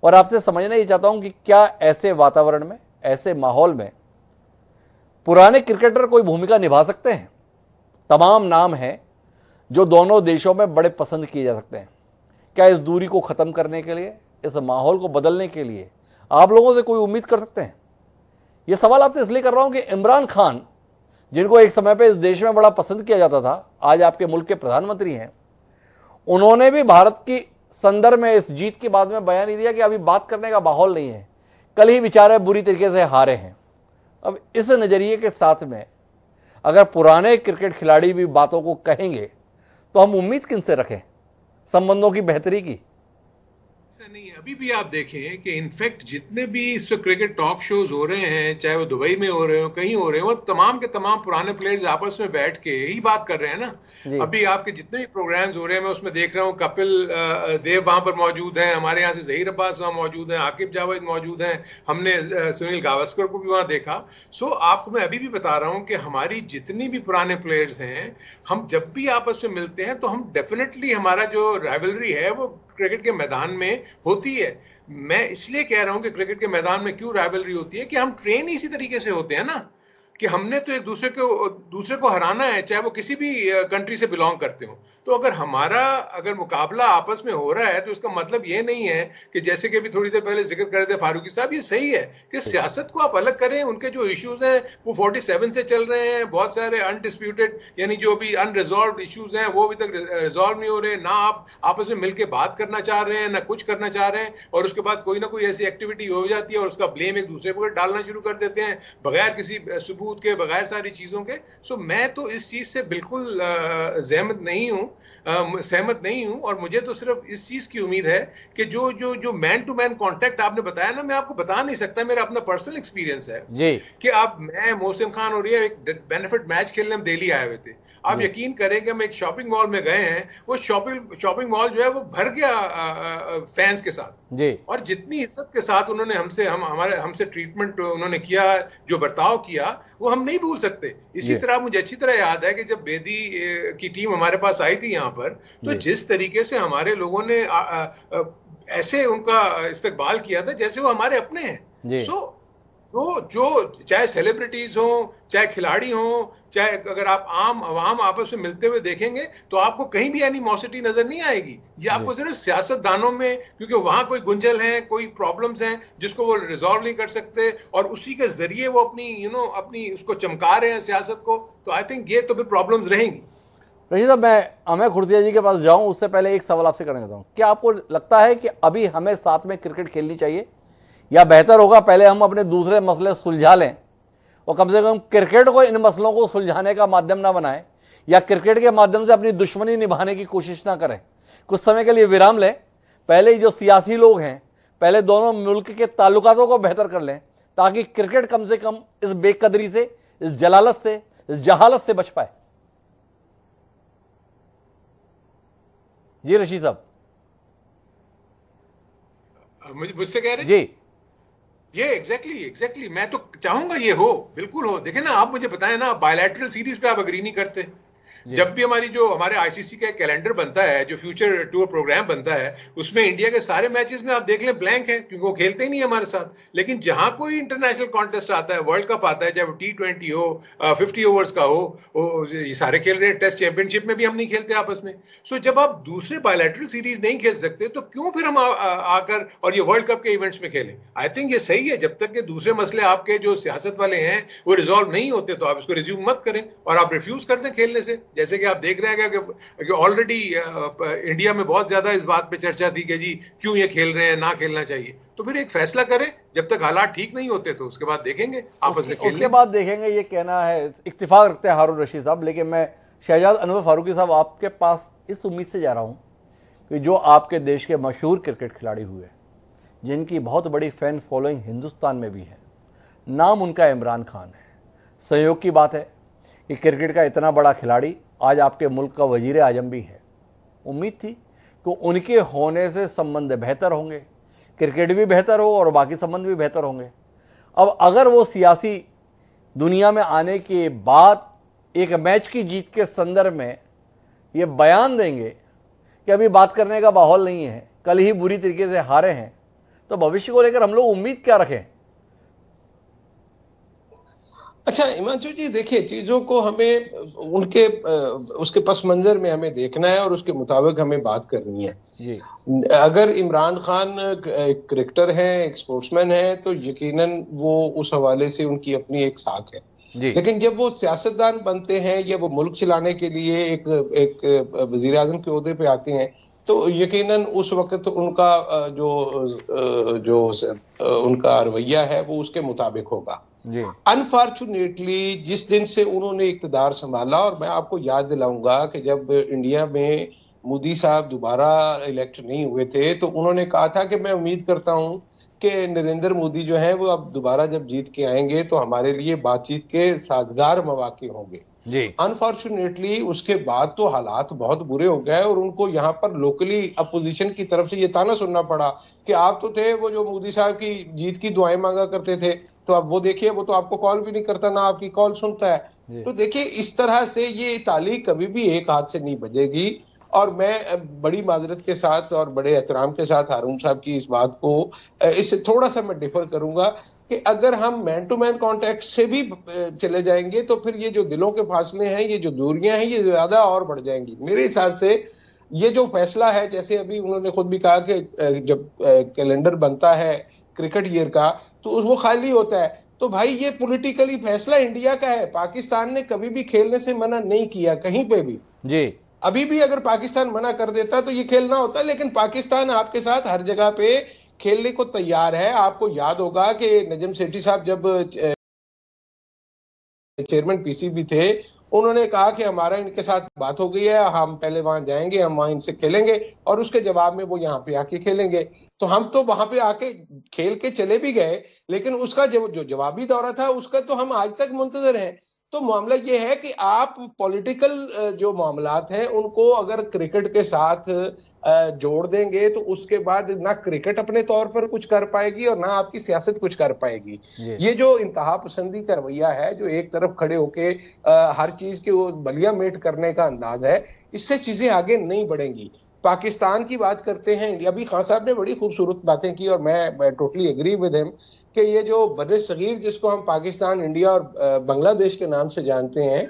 और आपसे समझना ही चाहता हूं कि क्या ऐसे वातावरण में, ऐसे माहौल में पुराने क्रिकेटर कोई भूमिका निभा सकते हैं? तमाम नाम हैं जो दोनों देशों में बड़े पसंद किए जा सकते हैं। क्या इस दूरी को खत्म करने के लिए, इस माहौल को बदलने के लिए आप लोगों से कोई उम्मीद कर सकते हैं? यह सवाल आपसे इसलिए कर रहा हूं कि इमरान खान जिनको एक समय पे इस देश में बड़ा पसंद किया जाता था, आज आपके मुल्क के प्रधानमंत्री हैं, उन्होंने भी भारत की संदर्भ में इस जीत के बाद में बयान ही दिया कि अभी बात करने का माहौल नहीं है, कल ही बेचारे बुरी तरीके से हारे हैं। अब इस नजरिए के साथ में अगर पुराने क्रिकेट खिलाड़ी भी बातों को कहेंगे तो हम उम्मीद किनसे रखें संबंधों की बेहतरी की? नहीं, अभी भी आप देखें कि इनफैक्ट जितने भी इस पे क्रिकेट टॉक शोज हो रहे हैं, चाहे वो दुबई में हो रहे हो, कहीं हो रहे हो, तमाम के तमाम पुराने प्लेयर्स आपस में बैठ के यही बात कर रहे हैं ना। अभी आपके जितने भी प्रोग्राम्स हो रहे हैं, मैं उसमें देख रहा हूँ कपिल देव वहां पर मौजूद हैं, हमारे यहाँ से जहीर अब्बास वहां मौजूद हैं, आकिब जावेद मौजूद हैं, हमने सुनील गावस्कर को भी वहां देखा। सो आपको मैं अभी भी बता रहा हूँ कि हमारी जितनी भी पुराने प्लेयर्स हैं, हम जब भी आपस में मिलते हैं तो हम डेफिनेटली हमारा जो राइवलरी है वो क्रिकेट के मैदान में होती है। मैं इसलिए कह रहा हूं कि क्रिकेट के मैदान में क्यों राइवलरी होती है कि हम ट्रेन इसी तरीके से होते हैं ना, कि हमने तो एक दूसरे को हराना है, चाहे वो किसी भी कंट्री से बिलोंग करते हो। तो अगर मुकाबला आपस में हो रहा है तो इसका मतलब ये नहीं है कि जैसे कि अभी थोड़ी देर पहले जिक्र कर रहे थे फारूकी साहब, ये सही है कि सियासत को आप अलग करें, उनके जो इश्यूज हैं वो 47 से चल रहे हैं, बहुत सारे अनडिस्प्यूटेड यानी जो भी अनरिजॉल्व इश्यूज हैं वो अभी तक रिजॉल्व नहीं हो रहे, ना आप आपस में मिलकर बात करना चाह रहे हैं, ना कुछ करना चाह रहे हैं, और उसके बाद कोई ना कोई ऐसी एक्टिविटी हो जाती है और उसका ब्लेम एक दूसरे पर डालना शुरू कर देते हैं बगैर किसी सबूत के, बगैर सारी चीजों के। सो मैं तो इस चीज से बिल्कुल सहमत नहीं हूं, और मुझे तो सिर्फ इस चीज की उम्मीद है कि जो मैन टू मैन कांटेक्ट आपने बताया ना, मैं आपको बता नहीं सकता, मेरा अपना पर्सनल एक्सपीरियंस है जी कि मैं मोहसिन खान और ये एक बेनिफिट मैच खेलने हम दिल्ली आए हुए थे। आप यकीन करें कि हम एक शॉपिंग मॉल में गए हैं, वो शॉपिंग मॉल जो है वो भर गया फैंस के साथ जी, और जितनी इज्जत के साथ उन्होंने हमसे ट्रीटमेंट उन्होंने किया, जो बर्ताव किया, वो हम नहीं भूल सकते। इसी तरह मुझे अच्छी तरह याद है कि जब बेदी की टीम हमारे पास आई थी यहाँ पर, तो जिस तरीके से हमारे लोगों ने ऐसे उनका इस्तकबाल किया था जैसे वो हमारे अपने हैं। सो जो चाहे सेलिब्रिटीज हो, चाहे खिलाड़ी हो, चाहे अगर आप आवाम आपस में मिलते हुए देखेंगे तो आपको कहीं भी एनिमोसिटी नजर नहीं आएगी। ये आपको सिर्फ सियासतदानों में, क्योंकि वहां कोई गुंजल है, कोई प्रॉब्लम्स हैं जिसको वो रिजॉल्व नहीं कर सकते, और उसी के जरिए वो अपनी उसको चमका रहे हैं सियासत को। तो आई थिंक ये तो फिर प्रॉब्लम्स रहेंगी। रशीद साहब, मैं अमय खुर्सिया जी के पास जाऊं उससे पहले एक सवाल आपसे करना चाहता हूं। क्या आपको लगता है कि अभी हमें साथ में क्रिकेट खेलनी चाहिए, या बेहतर होगा पहले हम अपने दूसरे मसले सुलझा लें और कम से कम क्रिकेट को इन मसलों को सुलझाने का माध्यम ना बनाएं, या क्रिकेट के माध्यम से अपनी दुश्मनी निभाने की कोशिश ना करें? कुछ समय के लिए विराम लें, पहले जो सियासी लोग हैं पहले दोनों मुल्क के ताल्लुकातों को बेहतर कर लें, ताकि क्रिकेट कम से कम इस बेकदरी से, इस जलालत से, इस जहालत से बच पाए। जी रशीद साहब। मुझसे कह रहे जी? ये एग्जैक्टली मैं तो चाहूंगा ये हो, बिल्कुल हो। देखें ना, आप मुझे बताएं ना, बायलैटरल सीरीज पे आप अग्री नहीं करते। जब भी हमारे आईसीसी का कैलेंडर बनता है, जो फ्यूचर टूर प्रोग्राम बनता है, उसमें इंडिया के सारे मैचेस में आप देख लें ब्लैंक है, क्योंकि वो खेलते ही नहीं हमारे साथ। लेकिन जहां कोई इंटरनेशनल कॉन्टेस्ट आता है, वर्ल्ड कप आता है, चाहे वो T20 हो, 50 ओवर्स का हो, ये सारे खेल रहे हैं। टेस्ट चैंपियनशिप में भी हम नहीं खेलते आपस में। सो जब आप दूसरे बायलैटरल सीरीज नहीं खेल सकते तो क्यों फिर हम आकर और ये वर्ल्ड कप के इवेंट्स में खेलें? आई थिंक ये सही है। जब तक के दूसरे मसले आपके जो सियासत वाले हैं वो रिजॉल्व नहीं होते तो आप इसको रिज्यूम मत करें और आप रिफ्यूज कर दें खेलने से। जैसे कि आप देख रहे हैं कि ऑलरेडी इंडिया में बहुत ज्यादा इस बात पे चर्चा थी कि जी क्यों ये खेल रहे हैं, ना खेलना चाहिए। तो फिर एक फैसला करें, जब तक हालात ठीक नहीं होते तो उसके बाद देखेंगे, आपस में खेलेंगे, उसके बाद देखेंगे। ये कहना है, इत्तेफाक रखते हैं हारून रशीद साहब, लेकिन मैं शहजाद अनवर फारूकी साहब आपके पास इस उम्मीद से जा रहा हूँ कि जो आपके देश के मशहूर क्रिकेट खिलाड़ी हुए, जिनकी बहुत बड़ी फैन फॉलोइंग हिंदुस्तान में भी है, नाम उनका इमरान खान है। संयोग की बात है कि क्रिकेट का इतना बड़ा खिलाड़ी आज आपके मुल्क का वजीर आजम भी है। उम्मीद थी कि उनके होने से संबंध बेहतर होंगे, क्रिकेट भी बेहतर हो और बाकी संबंध भी बेहतर होंगे। अब अगर वो सियासी दुनिया में आने के बाद एक मैच की जीत के संदर्भ में ये बयान देंगे कि अभी बात करने का माहौल नहीं है, कल ही बुरी तरीके से हारे हैं, तो भविष्य को लेकर हम लोग उम्मीद क्या रखें? अच्छा हिमांशु जी, देखिए, चीजों को हमें उसके पस मंजर में हमें देखना है और उसके मुताबिक हमें बात करनी है जी। अगर इमरान खान एक क्रिकेटर है, एक स्पोर्ट्समैन है, तो यकीनन वो उस हवाले से उनकी अपनी एक साख है। लेकिन जब वो सियासतदान बनते हैं या वो मुल्क चलाने के लिए एक वजीर आजम के ओहदे पे आते हैं, तो यकीनन उस वक्त उनका जो उनका रवैया है वो उसके मुताबिक होगा। अनफॉर्चुनेटली जिस दिन से उन्होंने इक्तदार संभाला, और मैं आपको याद दिलाऊंगा कि जब इंडिया में मोदी साहब दोबारा इलेक्ट नहीं हुए थे तो उन्होंने कहा था कि मैं उम्मीद करता हूं कि नरेंद्र मोदी जो है वो अब दोबारा जब जीत के आएंगे तो हमारे लिए बातचीत के साजगार मौके होंगे। अनफॉर्चुनेटली उसके बाद तो हालात बहुत बुरे हो गए और उनको यहाँ पर लोकली अपोजिशन की तरफ से ये ताना सुनना पड़ा कि आप तो थे वो जो मोदी साहब की जीत की दुआएं मांगा करते थे, तो अब वो देखिए वो तो आपको कॉल भी नहीं करता, ना आपकी कॉल सुनता है। तो देखिए इस तरह से ये ताली कभी भी एक हाथ से नहीं बजेगी। और मैं बड़ी माजरत के साथ और बड़े एहतराम के साथ हारून साहब की इस बात को इससे थोड़ा सा मैं डिफर करूंगा कि अगर हम मैन टू मैन कॉन्टेक्ट से भी चले जाएंगे तो फिर ये जो दिलों के फासले हैं, ये जो दूरियां हैं, ये ज्यादा और बढ़ जाएंगी। मेरे हिसाब से ये जो फैसला है, जैसे अभी उन्होंने खुद भी कहा कि जब कैलेंडर बनता है क्रिकेट ईयर का तो वो खाली होता है, तो भाई ये पॉलिटिकली फैसला इंडिया का है। पाकिस्तान ने कभी भी खेलने से मना नहीं किया कहीं पे भी जी। अभी भी अगर पाकिस्तान मना कर देता तो ये खेलना होता, लेकिन पाकिस्तान आपके साथ हर जगह पे खेलने को तैयार है। आपको याद होगा कि नजम सेठी साहब जब चेयरमैन पीसीबी थे, उन्होंने कहा कि हमारा इनके साथ बात हो गई है, हम पहले वहां जाएंगे, हम वहां इनसे खेलेंगे और उसके जवाब में वो यहाँ पे आके खेलेंगे। तो हम तो वहां पे आके खेल के चले भी गए, लेकिन उसका जो जवाबी दौरा था उसका तो हम आज तक मुंतजर हैं। तो मामला ये है कि आप पॉलिटिकल जो मामलात हैं उनको अगर क्रिकेट के साथ जोड़ देंगे तो उसके बाद ना क्रिकेट अपने तौर पर कुछ कर पाएगी और ना आपकी सियासत कुछ कर पाएगी। ये जो इंतहा पसंदी का रवैया है, जो एक तरफ खड़े होके हर चीज के वो बलिया मेट करने का अंदाज है, इससे चीजें आगे नहीं बढ़ेंगी। पाकिस्तान की बात करते हैं, अभी खान साहब ने बड़ी खूबसूरत बातें की और मैं टोटली एग्री विद हिम कि ये जो बर्रे सगीर जिसको हम पाकिस्तान, इंडिया और बांग्लादेश के नाम से जानते हैं,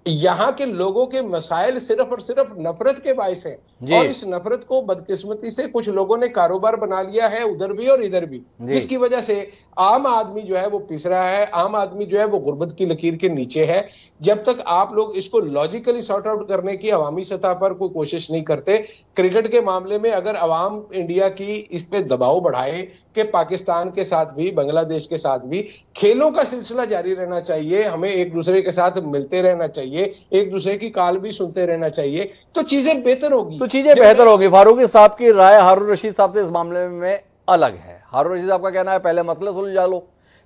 यहाँ के लोगों के मसाइल सिर्फ और सिर्फ नफरत के बायस हैं और इस नफरत को बदकिस्मती से कुछ लोगों ने कारोबार बना लिया है उधर भी और इधर भी, जिसकी वजह से आम आदमी जो है वो पिस रहा है, आम आदमी जो है वो गुर्बत की लकीर के नीचे है। जब तक आप लोग इसको लॉजिकली सॉर्ट आउट करने की अवामी सतह पर कोई कोशिश नहीं करते, क्रिकेट के मामले में अगर अवाम इंडिया की इस पे दबाव बढ़ाए कि पाकिस्तान के साथ भी बांग्लादेश के साथ भी खेलों का सिलसिला जारी रहना चाहिए, हमें एक दूसरे के साथ मिलते रहना चाहिए, एक दूसरे की कॉल भी सुनते रहना चाहिए, तो चीजें बेहतर होगी। तो चीजें बेहतर होगी। फारूकी साहब की राय हारून रशीद साहब से इस मामले में अलग है। हारून रशीद साहब का कहना है पहले मसले सुलझा लो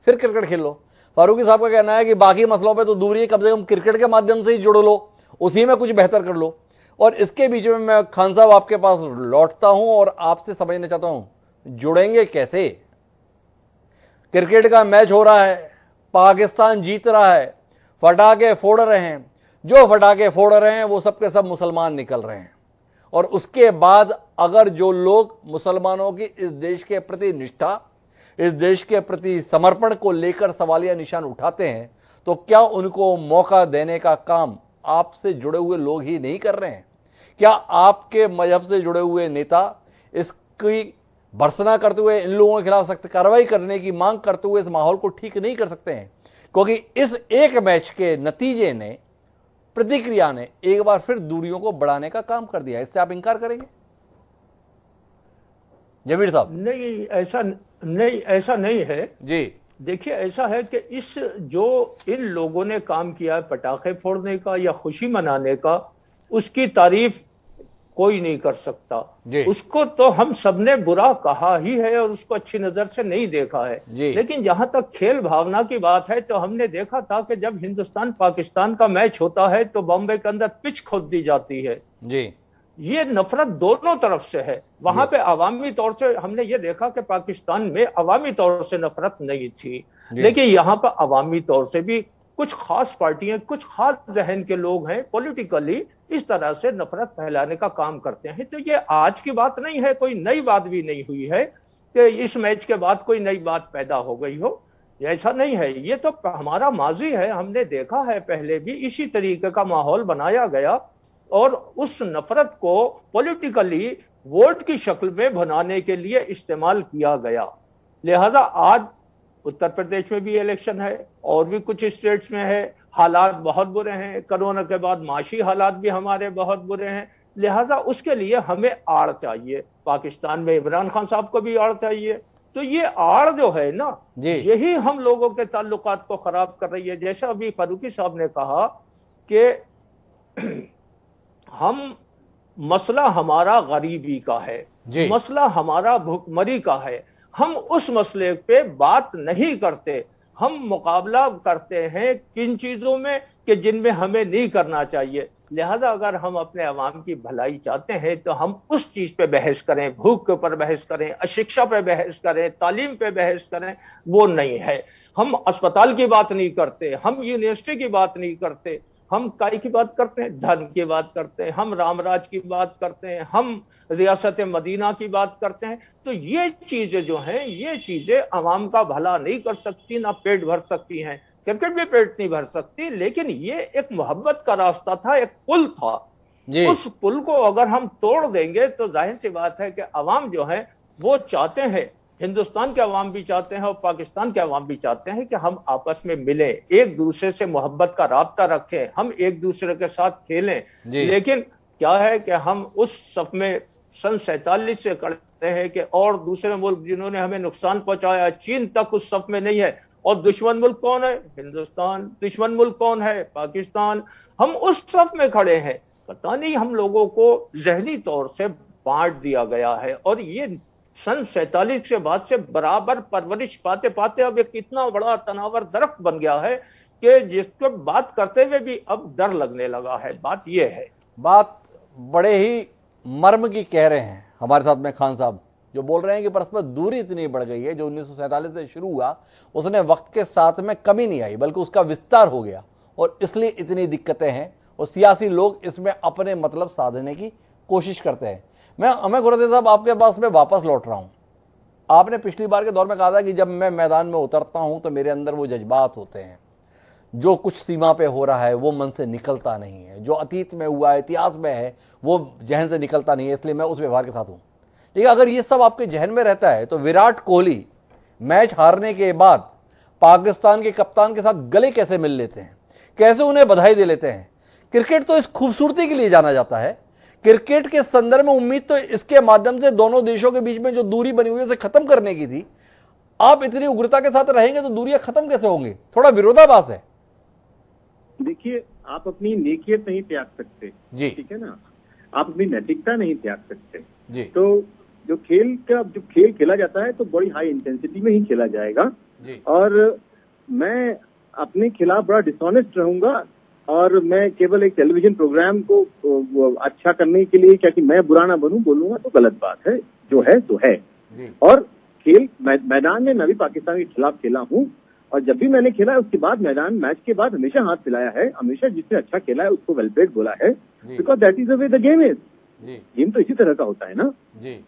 फिर क्रिकेट खेल लो। फारूकी साहब का कहना है कि बाकी मसलों पे तो दूरी, कम से कम क्रिकेट के माध्यम से ही जुड़ लो, उसी में कुछ बेहतर कर लो। और इसके बीच में मैं खान साहब आपके पास लौटता हूं और आपसे समझना चाहता हूं जुड़ेंगे कैसे। क्रिकेट का मैच हो रहा है, पाकिस्तान जीत रहा है, फटाके फोड़ रहे हैं, जो फटाके फोड़ रहे हैं वो सब के सब मुसलमान निकल रहे हैं। और उसके बाद अगर जो लोग मुसलमानों की इस देश के प्रति निष्ठा, इस देश के प्रति समर्पण को लेकर सवालिया निशान उठाते हैं, तो क्या उनको मौका देने का काम आपसे जुड़े हुए लोग ही नहीं कर रहे हैं? क्या आपके मजहब से जुड़े हुए नेता इसकी भर्त्सना करते हुए इन लोगों के खिलाफ सख्त कार्रवाई करने की मांग करते हुए इस माहौल को ठीक नहीं कर सकते हैं? क्योंकि इस एक मैच के नतीजे ने, प्रतिक्रिया ने एक बार फिर दूरियों को बढ़ाने का काम कर दिया। इससे आप इंकार करेंगे जमीर साहब? नहीं, ऐसा नहीं है जी। देखिए, ऐसा है कि इस जो इन लोगों ने काम किया है पटाखे फोड़ने का या खुशी मनाने का, उसकी तारीफ कोई नहीं कर सकता। उसको तो हम सबने बुरा कहा ही है और उसको अच्छी नजर से नहीं देखा है। लेकिन जहां तक खेल भावना की बात है तो हमने देखा था कि जब हिंदुस्तान पाकिस्तान का मैच होता है तो बॉम्बे के अंदर पिच खोद दी जाती है जी। ये नफरत दोनों तरफ से है। वहां पे अवामी तौर से हमने ये देखा कि पाकिस्तान में अवामी तौर से नफरत नहीं थी, लेकिन यहाँ पर अवामी तौर से भी कुछ खास पार्टियां, कुछ खास जहन के लोग हैं, पॉलिटिकली इस तरह से नफरत फैलाने का काम करते हैं। तो ये आज की बात नहीं है, कोई नई बात भी नहीं हुई है कि इस मैच के बाद कोई नई बात पैदा हो गई हो, ऐसा नहीं है। ये तो हमारा माजी है, हमने देखा है पहले भी इसी तरीके का माहौल बनाया गया और उस नफरत को पॉलिटिकली वोट की शक्ल में बनाने के लिए इस्तेमाल किया गया। लिहाजा आज उत्तर प्रदेश में भी इलेक्शन है और भी कुछ स्टेट्स में है, हालात बहुत बुरे हैं, कोरोना के बाद माशी हालात भी हमारे बहुत बुरे हैं, लिहाजा उसके लिए हमें आड़ चाहिए। पाकिस्तान में इमरान खान साहब को भी आड़ चाहिए। तो ये आड़ जो है ना, यही हम लोगों के ताल्लुकात को खराब कर रही है। जैसा अभी फारूकी साहब ने कहा कि हम मसला हमारा गरीबी का है, मसला हमारा भुखमरी का है, हम उस मसले पे बात नहीं करते, हम मुकाबला करते हैं किन चीजों में कि जिनमें हमें नहीं करना चाहिए। लिहाजा अगर हम अपने अवाम की भलाई चाहते हैं तो हम उस चीज पे बहस करें, भूख के ऊपर बहस करें, अशिक्षा पे बहस करें, तालीम पे बहस करें, वो नहीं है। हम अस्पताल की बात नहीं करते, हम यूनिवर्सिटी की बात नहीं करते, हम काय की बात करते हैं, धन की बात करते हैं, हम रामराज की बात करते हैं, हम रियासत मदीना की बात करते हैं। तो ये चीजें जो हैं, ये चीजें अवाम का भला नहीं कर सकती, ना पेट भर सकती हैं। क्रिकेट भी पेट नहीं भर सकती, लेकिन ये एक मोहब्बत का रास्ता था, एक पुल था। उस पुल को अगर हम तोड़ देंगे तो जाहिर सी बात है कि अवाम जो है वो चाहते हैं, हिंदुस्तान के अवाम भी चाहते हैं और पाकिस्तान के अवाम भी चाहते हैं कि हम आपस में मिलें, एक दूसरे से मोहब्बत का राब्ता रखें, हम एक दूसरे के साथ खेलें। लेकिन क्या है कि हम उस सफ में सन 47 से खड़े हैं कि और दूसरे मुल्क जिन्होंने हमें नुकसान पहुंचाया, चीन तक उस सफ में नहीं है। और दुश्मन मुल्क कौन है? हिंदुस्तान। दुश्मन मुल्क कौन है? पाकिस्तान। हम उस सफ में खड़े हैं। पता नहीं हम लोगों को जहनी तौर से बांट दिया गया है और ये सन 47 के बाद से बराबर परवरिश पाते पाते अब एक इतना बड़ा तनावर दरख्त बन गया है कि जिसको बात करते हुए भी अब डर लगने लगा है। बात ये है। बात बड़े ही मर्म की कह रहे हैं हमारे साथ में खान साहब, जो बोल रहे हैं कि परस्पर दूरी इतनी बढ़ गई है, जो 1947 से शुरू हुआ उसने वक्त के साथ में कमी नहीं आई बल्कि उसका विस्तार हो गया और इसलिए इतनी दिक्कतें हैं और सियासी लोग इसमें अपने मतलब साधने की कोशिश करते हैं। मैं अमर खुराना साहब आपके पास में वापस लौट रहा हूं। आपने पिछली बार के दौर में कहा था कि जब मैं मैदान में उतरता हूं तो मेरे अंदर वो जज्बात होते हैं, जो कुछ सीमा पे हो रहा है वो मन से निकलता नहीं है, जो अतीत में हुआ है, इतिहास में है, वो जहन से निकलता नहीं है, इसलिए मैं उस व्यवहार के साथ हूं। लेकिन अगर ये सब आपके जहन में रहता है तो विराट कोहली मैच हारने के बाद पाकिस्तान के कप्तान के साथ गले कैसे मिल लेते हैं, कैसे उन्हें बधाई दे लेते हैं? क्रिकेट तो इस खूबसूरती के लिए जाना जाता है। क्रिकेट के संदर्भ में उम्मीद तो इसके माध्यम से दोनों देशों के बीच में जो दूरी बनी हुई है उसे खत्म करने की थी। आप इतनी उग्रता के साथ रहेंगे तो दूरियां खत्म कैसे होंगी? थोड़ा विरोधाभास है। देखिए, आप अपनी नेकियत नहीं त्याग सकते जी, ठीक है ना, आप अपनी नैतिकता नहीं त्याग सकते जी। तो जो खेल खेला जाता है तो बड़ी हाई इंटेंसिटी में ही खेला जाएगा जी। और मैं अपने खिलाफ बड़ा डिसऑनेस्ट रहूंगा और मैं केवल एक टेलीविजन प्रोग्राम को अच्छा करने के लिए, क्या कि मैं बुरा ना बनूं, बोलूंगा तो गलत बात है। जो है तो है। और खेल मैदान में मैं भी पाकिस्तान के खिलाफ खेला हूं और जब भी मैंने खेला उसके बाद मैच के बाद हमेशा हाथ हिलाया है, हमेशा जिसने अच्छा खेला है उसको वेल प्लेड बोला है, because that is the way the game is. Game तो इसी तरह का होता है ना।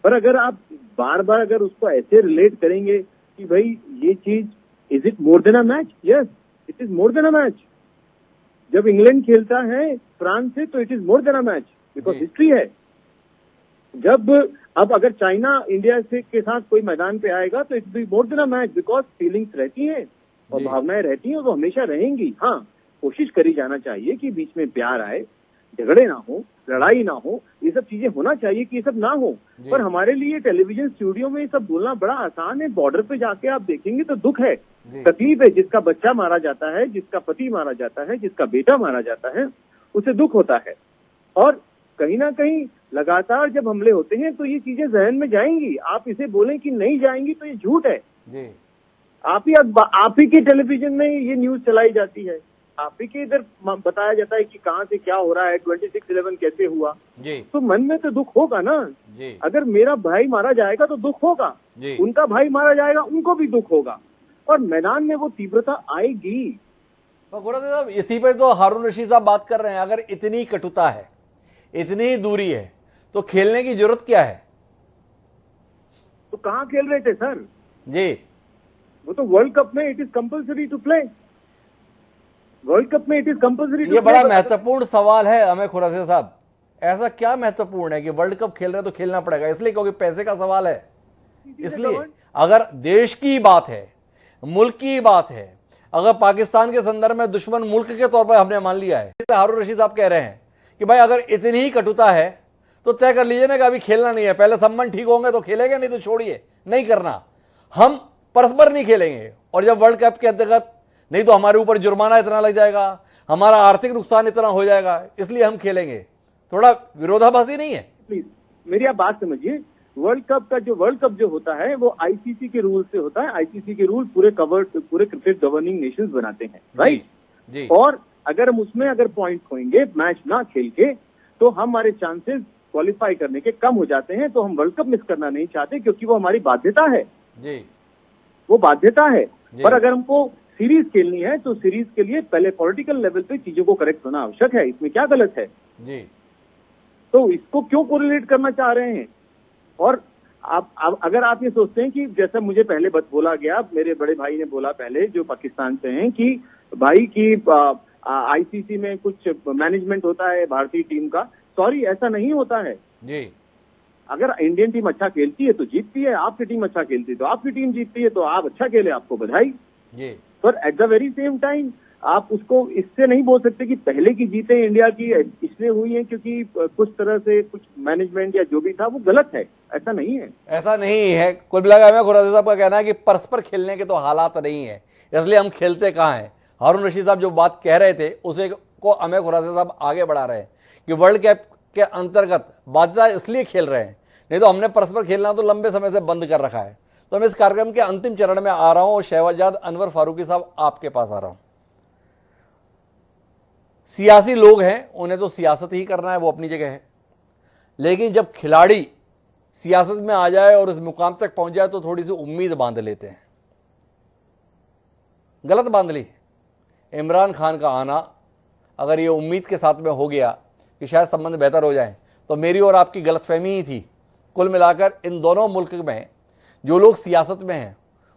पर अगर आप बार बार अगर उसको ऐसे रिलेट करेंगे कि भाई ये चीज, is it more than a match? Yes, it is more than a match. जब इंग्लैंड खेलता है फ्रांस से तो it is more than a match, because history है। जब अब अगर चाइना इंडिया से के साथ कोई मैदान पे आएगा तो it be more than a match, because feelings रहती हैं और भावनाएं रहती हैं, वो हमेशा रहेंगी। हाँ, कोशिश करी जाना चाहिए कि बीच में प्यार आए, झगड़े ना हो, लड़ाई ना हो, ये सब चीजें होना चाहिए कि ये सब ना हो। पर हमारे लिए टेलीविजन स्टूडियो में ये सब बोलना बड़ा आसान है। बॉर्डर पे जाके आप देखेंगे तो दुख है, तकलीफ है। जिसका बच्चा मारा जाता है, जिसका पति मारा जाता है, जिसका बेटा मारा जाता है, उसे दुख होता है। और कहीं ना कहीं लगातार जब हमले होते हैं तो ये चीजें जहन में जाएंगी। आप इसे बोलें कि नहीं जाएंगी तो ये झूठ है। आप ही के टेलीविजन में ये न्यूज चलाई जाती है, आप ही के इधर बताया जाता है कि कहाँ से क्या हो रहा है, 26/11 कैसे हुआ जी। तो मन में तो दुख होगा ना जी। अगर मेरा भाई मारा जाएगा तो दुख होगा, उनका भाई मारा जाएगा उनको भी दुख होगा और मैदान में वो तीव्रता आएगी। तो खुराना साहब, इसी पे तो हारून रशीद साहब बात कर रहे हैं। अगर इतनी कटुता है, इतनी दूरी है, तो खेलने की जरूरत क्या है? तो कहाँ खेल रहे थे सर जी? वो तो वर्ल्ड कप में it is compulsory to play. World cup में इट इज कंपल्सरी। ये बड़ा महत्वपूर्ण सवाल है अमर खुराना साहब। ऐसा क्या महत्वपूर्ण है कि वर्ल्ड कप खेल रहे हैं तो खेलना पड़ेगा? इसलिए क्योंकि पैसे का सवाल है। इसलिए अगर देश की बात है, मुल्क की बात है। अगर पाकिस्तान के संदर्भ में दुश्मन मुल्क के तौर पर हमने मान लिया है, हारून रशीद साहब कह रहे हैं कि भाई अगर इतनी ही कटुता है तो तय कर लीजिए ना कि अभी खेलना नहीं है, पहले संबंध ठीक होंगे तो खेलेंगे, नहीं तो छोड़िए, नहीं करना, हम परस्पर नहीं खेलेंगे। और जब वर्ल्ड कप के अंतर्गत नहीं तो हमारे ऊपर जुर्माना इतना लग जाएगा, हमारा आर्थिक नुकसान इतना हो जाएगा, इसलिए हम खेलेंगे। थोड़ा विरोधाभासी नहीं है? प्लीज मेरी आप बात समझिए। वर्ल्ड कप जो होता है वो आईसीसी के रूल से होता है। आईसीसी के रूल पूरे क्रिकेट गवर्निंग नेशंस बनाते हैं, राइट जी। और अगर हम उसमें अगर पॉइंट खोएंगे मैच ना खेल के तो हमारे चांसेस क्वालिफाई करने के कम हो जाते हैं। तो हम वर्ल्ड कप मिस करना नहीं चाहते क्योंकि वो हमारी बाध्यता है जी, वो बाध्यता है। पर अगर हमको सीरीज खेलनी है तो सीरीज के लिए पहले पॉलिटिकल लेवल पे चीजों को करेक्ट होना आवश्यक है। इसमें क्या गलत है जी? तो इसको क्यों कोरिलेट करना चाह रहे हैं? और आप अगर आप ये सोचते हैं कि जैसा मुझे पहले बोला गया, मेरे बड़े भाई ने बोला पहले जो पाकिस्तान से हैं कि भाई की आईसीसी में कुछ मैनेजमेंट होता है भारतीय टीम का, सॉरी ऐसा नहीं होता है जी। अगर इंडियन टीम अच्छा खेलती है तो जीतती है, आपकी टीम अच्छा खेलती है तो आपकी टीम जीतती है, तो आप अच्छा खेले आपको बधाई। जी। पर at the very same time आप उसको इससे नहीं बोल सकते कि पहले की जीतें इंडिया की इसलिए हुई हैं क्योंकि कुछ तरह से कुछ मैनेजमेंट या जो भी था वो गलत है। ऐसा नहीं है, ऐसा नहीं है। कुल मिलाकर मैं खुराना साहब का कहना है कि परस्पर खेलने के तो हालात नहीं है, इसलिए हम खेलते कहाँ हैं। हारून रशीद साहब जो बात कह रहे थे उसे को अमेर खुराना साहब आगे बढ़ा रहे हैं कि वर्ल्ड कप के अंतर्गत बाध्यता इसलिए खेल रहे हैं, नहीं तो हमने परस्पर खेलना तो लंबे समय से बंद कर रखा है। तो मैं इस कार्यक्रम के अंतिम चरण में आ रहा हूं और शहजाद अनवर फारूकी साहब आपके पास आ रहा हूं। सियासी लोग हैं, उन्हें तो सियासत ही करना है, वो अपनी जगह है, लेकिन जब खिलाड़ी सियासत में आ जाए और इस मुकाम तक पहुंच जाए तो थोड़ी सी उम्मीद बांध लेते हैं। गलत बांध ली। इमरान खान का आना अगर ये उम्मीद के साथ में हो गया कि शायद संबंध बेहतर हो जाए तो मेरी और आपकी गलतफहमी ही थी। कुल मिलाकर इन दोनों मुल्क में जो लोग सियासत में हैं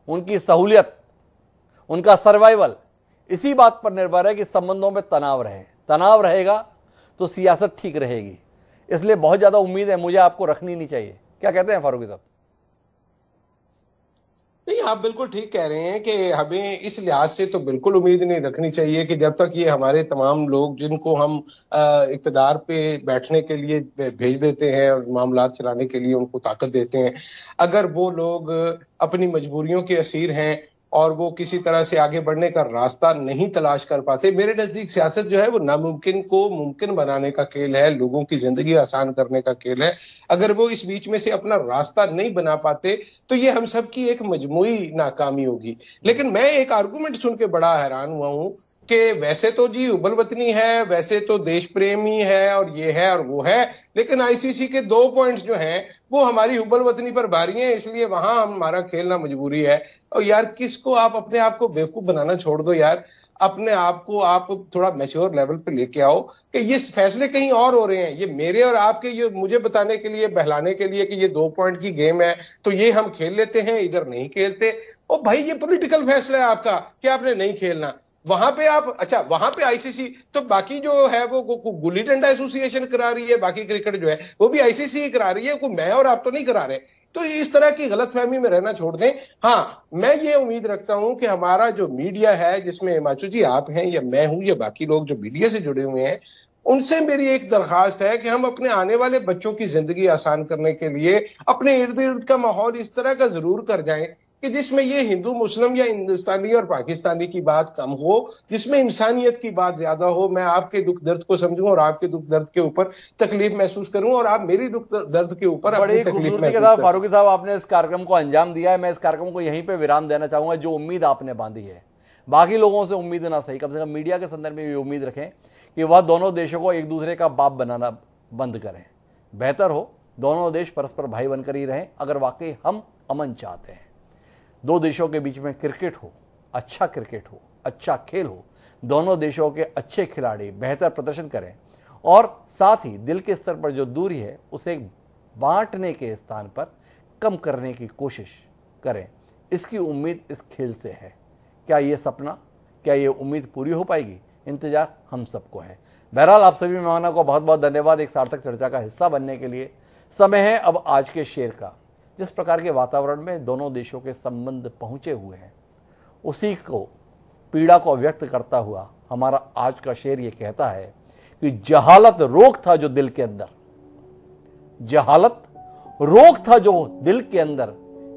उनकी सहूलियत, उनका सर्वाइवल इसी बात पर निर्भर है कि संबंधों में तनाव रहे। तनाव रहेगा तो सियासत ठीक रहेगी। इसलिए बहुत ज़्यादा उम्मीद है मुझे आपको रखनी नहीं चाहिए। क्या कहते हैं फारूकी साहब? नहीं, आप बिल्कुल ठीक कह रहे हैं कि हमें इस लिहाज से तो बिल्कुल उम्मीद नहीं रखनी चाहिए कि जब तक ये हमारे तमाम लोग जिनको हम इक़्तिदार पे बैठने के लिए भेज देते हैं और मामला चलाने के लिए उनको ताकत देते हैं, अगर वो लोग अपनी मजबूरियों के असीर हैं और वो किसी तरह से आगे बढ़ने का रास्ता नहीं तलाश कर पाते, मेरे नजदीक सियासत जो है वो नामुमकिन को मुमकिन बनाने का खेल है, लोगों की जिंदगी आसान करने का खेल है। अगर वो इस बीच में से अपना रास्ता नहीं बना पाते तो ये हम सब की एक मजमूई नाकामी होगी। लेकिन मैं एक आर्गुमेंट सुन के बड़ा हैरान हुआ हूं कि वैसे तो जी हुबल वतनी है, वैसे तो देश प्रेमी है और ये है और वो है, लेकिन आईसीसी के 2 पॉइंट्स जो हैं वो हमारी हुबल वतनी पर भारी हैं, इसलिए वहां हमारा खेलना मजबूरी है। और यार किसको आप अपने आप को बेवकूफ बनाना छोड़ दो यार, अपने आप को आप थोड़ा मैच्योर लेवल पे लेके आओ कि ये फैसले कहीं और हो रहे हैं। ये मेरे और आपके ये मुझे बताने के लिए, बहलाने के लिए कि ये 2 पॉइंट की गेम है तो ये हम खेल लेते हैं, इधर नहीं खेलते। ओ भाई ये पॉलिटिकल फैसला है आपका कि आपने नहीं खेलना। वहां पे आप अच्छा वहां पे आईसीसी तो बाकी जो है वो गुल्ली डंडा एसोसिएशन करा रही है, बाकी क्रिकेट जो है वो भी आईसीसी ही करा रही है, कोई मैं और आप तो नहीं करा रहे। तो इस तरह की गलतफहमी में रहना छोड़ दें। हाँ, मैं ये उम्मीद रखता हूं कि हमारा जो मीडिया है, जिसमें हिमांशु जी आप हैं या मैं हूं या बाकी लोग जो मीडिया से जुड़े हुए हैं, उनसे मेरी एक दरखास्त है कि हम अपने आने वाले बच्चों की जिंदगी आसान करने के लिए अपने इर्द गिर्द का माहौल इस तरह का जरूर कर जाएं कि जिसमें ये हिंदू मुस्लिम या हिंदुस्तानी और पाकिस्तानी की बात कम हो, जिसमें इंसानियत की बात ज्यादा हो। मैं आपके दुख दर्द को समझूं और आपके दुख दर्द के ऊपर तकलीफ महसूस करूं और आप मेरी दुख दर्द के ऊपर अपनी तकलीफ महसूस करें। फारूकी साहब, आपने इस कार्यक्रम को अंजाम दिया है। मैं इस कार्यक्रम को यहीं पे विराम देना चाहूंगा। जो उम्मीद आपने बांधी है, बाकी लोगों से उम्मीद ना सही, कम से कम मीडिया के संदर्भ में ये उम्मीद रखें कि वह दोनों देशों को एक दूसरे का बाप बनाना बंद करें। बेहतर हो दोनों देश परस्पर भाई बनकर ही रहें अगर वाकई हम अमन चाहते हैं। 2 देशों के बीच में क्रिकेट हो, अच्छा क्रिकेट हो, अच्छा खेल हो, दोनों देशों के अच्छे खिलाड़ी बेहतर प्रदर्शन करें और साथ ही दिल के स्तर पर जो दूरी है उसे बांटने के स्थान पर कम करने की कोशिश करें। इसकी उम्मीद इस खेल से है। क्या ये सपना, क्या ये उम्मीद पूरी हो पाएगी? इंतजार हम सबको है। बहरहाल आप सभी मेहमानों को बहुत बहुत धन्यवाद एक सार्थक चर्चा का हिस्सा बनने के लिए। समय है अब आज के शेर का। जिस प्रकार के वातावरण में दोनों देशों के संबंध पहुंचे हुए हैं उसी को पीड़ा को व्यक्त करता हुआ हमारा आज का शेर ये कहता है कि जहालत रोग था जो दिल के अंदर, जहालत रोग था जो दिल के अंदर,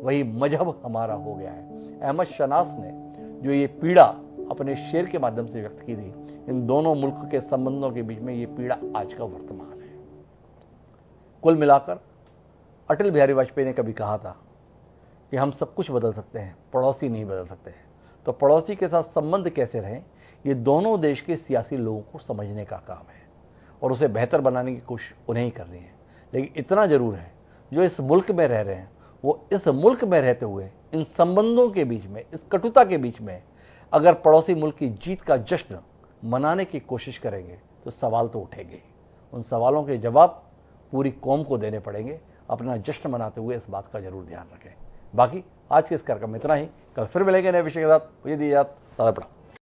वही मजहब हमारा हो गया है। अहमद शनास ने जो ये पीड़ा अपने शेर के माध्यम से व्यक्त की थी, इन दोनों मुल्क के संबंधों के बीच में ये पीड़ा आज का वर्तमान है। कुल मिलाकर अटल बिहारी वाजपेयी ने कभी कहा था कि हम सब कुछ बदल सकते हैं, पड़ोसी नहीं बदल सकते हैं। तो पड़ोसी के साथ संबंध कैसे रहें, ये दोनों देश के सियासी लोगों को समझने का काम है और उसे बेहतर बनाने की कोशिश उन्हें ही करनी है। लेकिन इतना जरूर है, जो इस मुल्क में रह रहे हैं वो इस मुल्क में रहते हुए इन संबंधों के बीच में, इस कटुता के बीच में अगर पड़ोसी मुल्क की जीत का जश्न मनाने की कोशिश करेंगे तो सवाल तो उठेंगे। उन सवालों के जवाब पूरी कौम को देने पड़ेंगे। अपना जश्न मनाते हुए इस बात का जरूर ध्यान रखें। बाकी आज के इस कार्यक्रम में इतना ही। कल फिर मिलेंगे नए विषय के साथ। मुझे दीजिए इजाजत।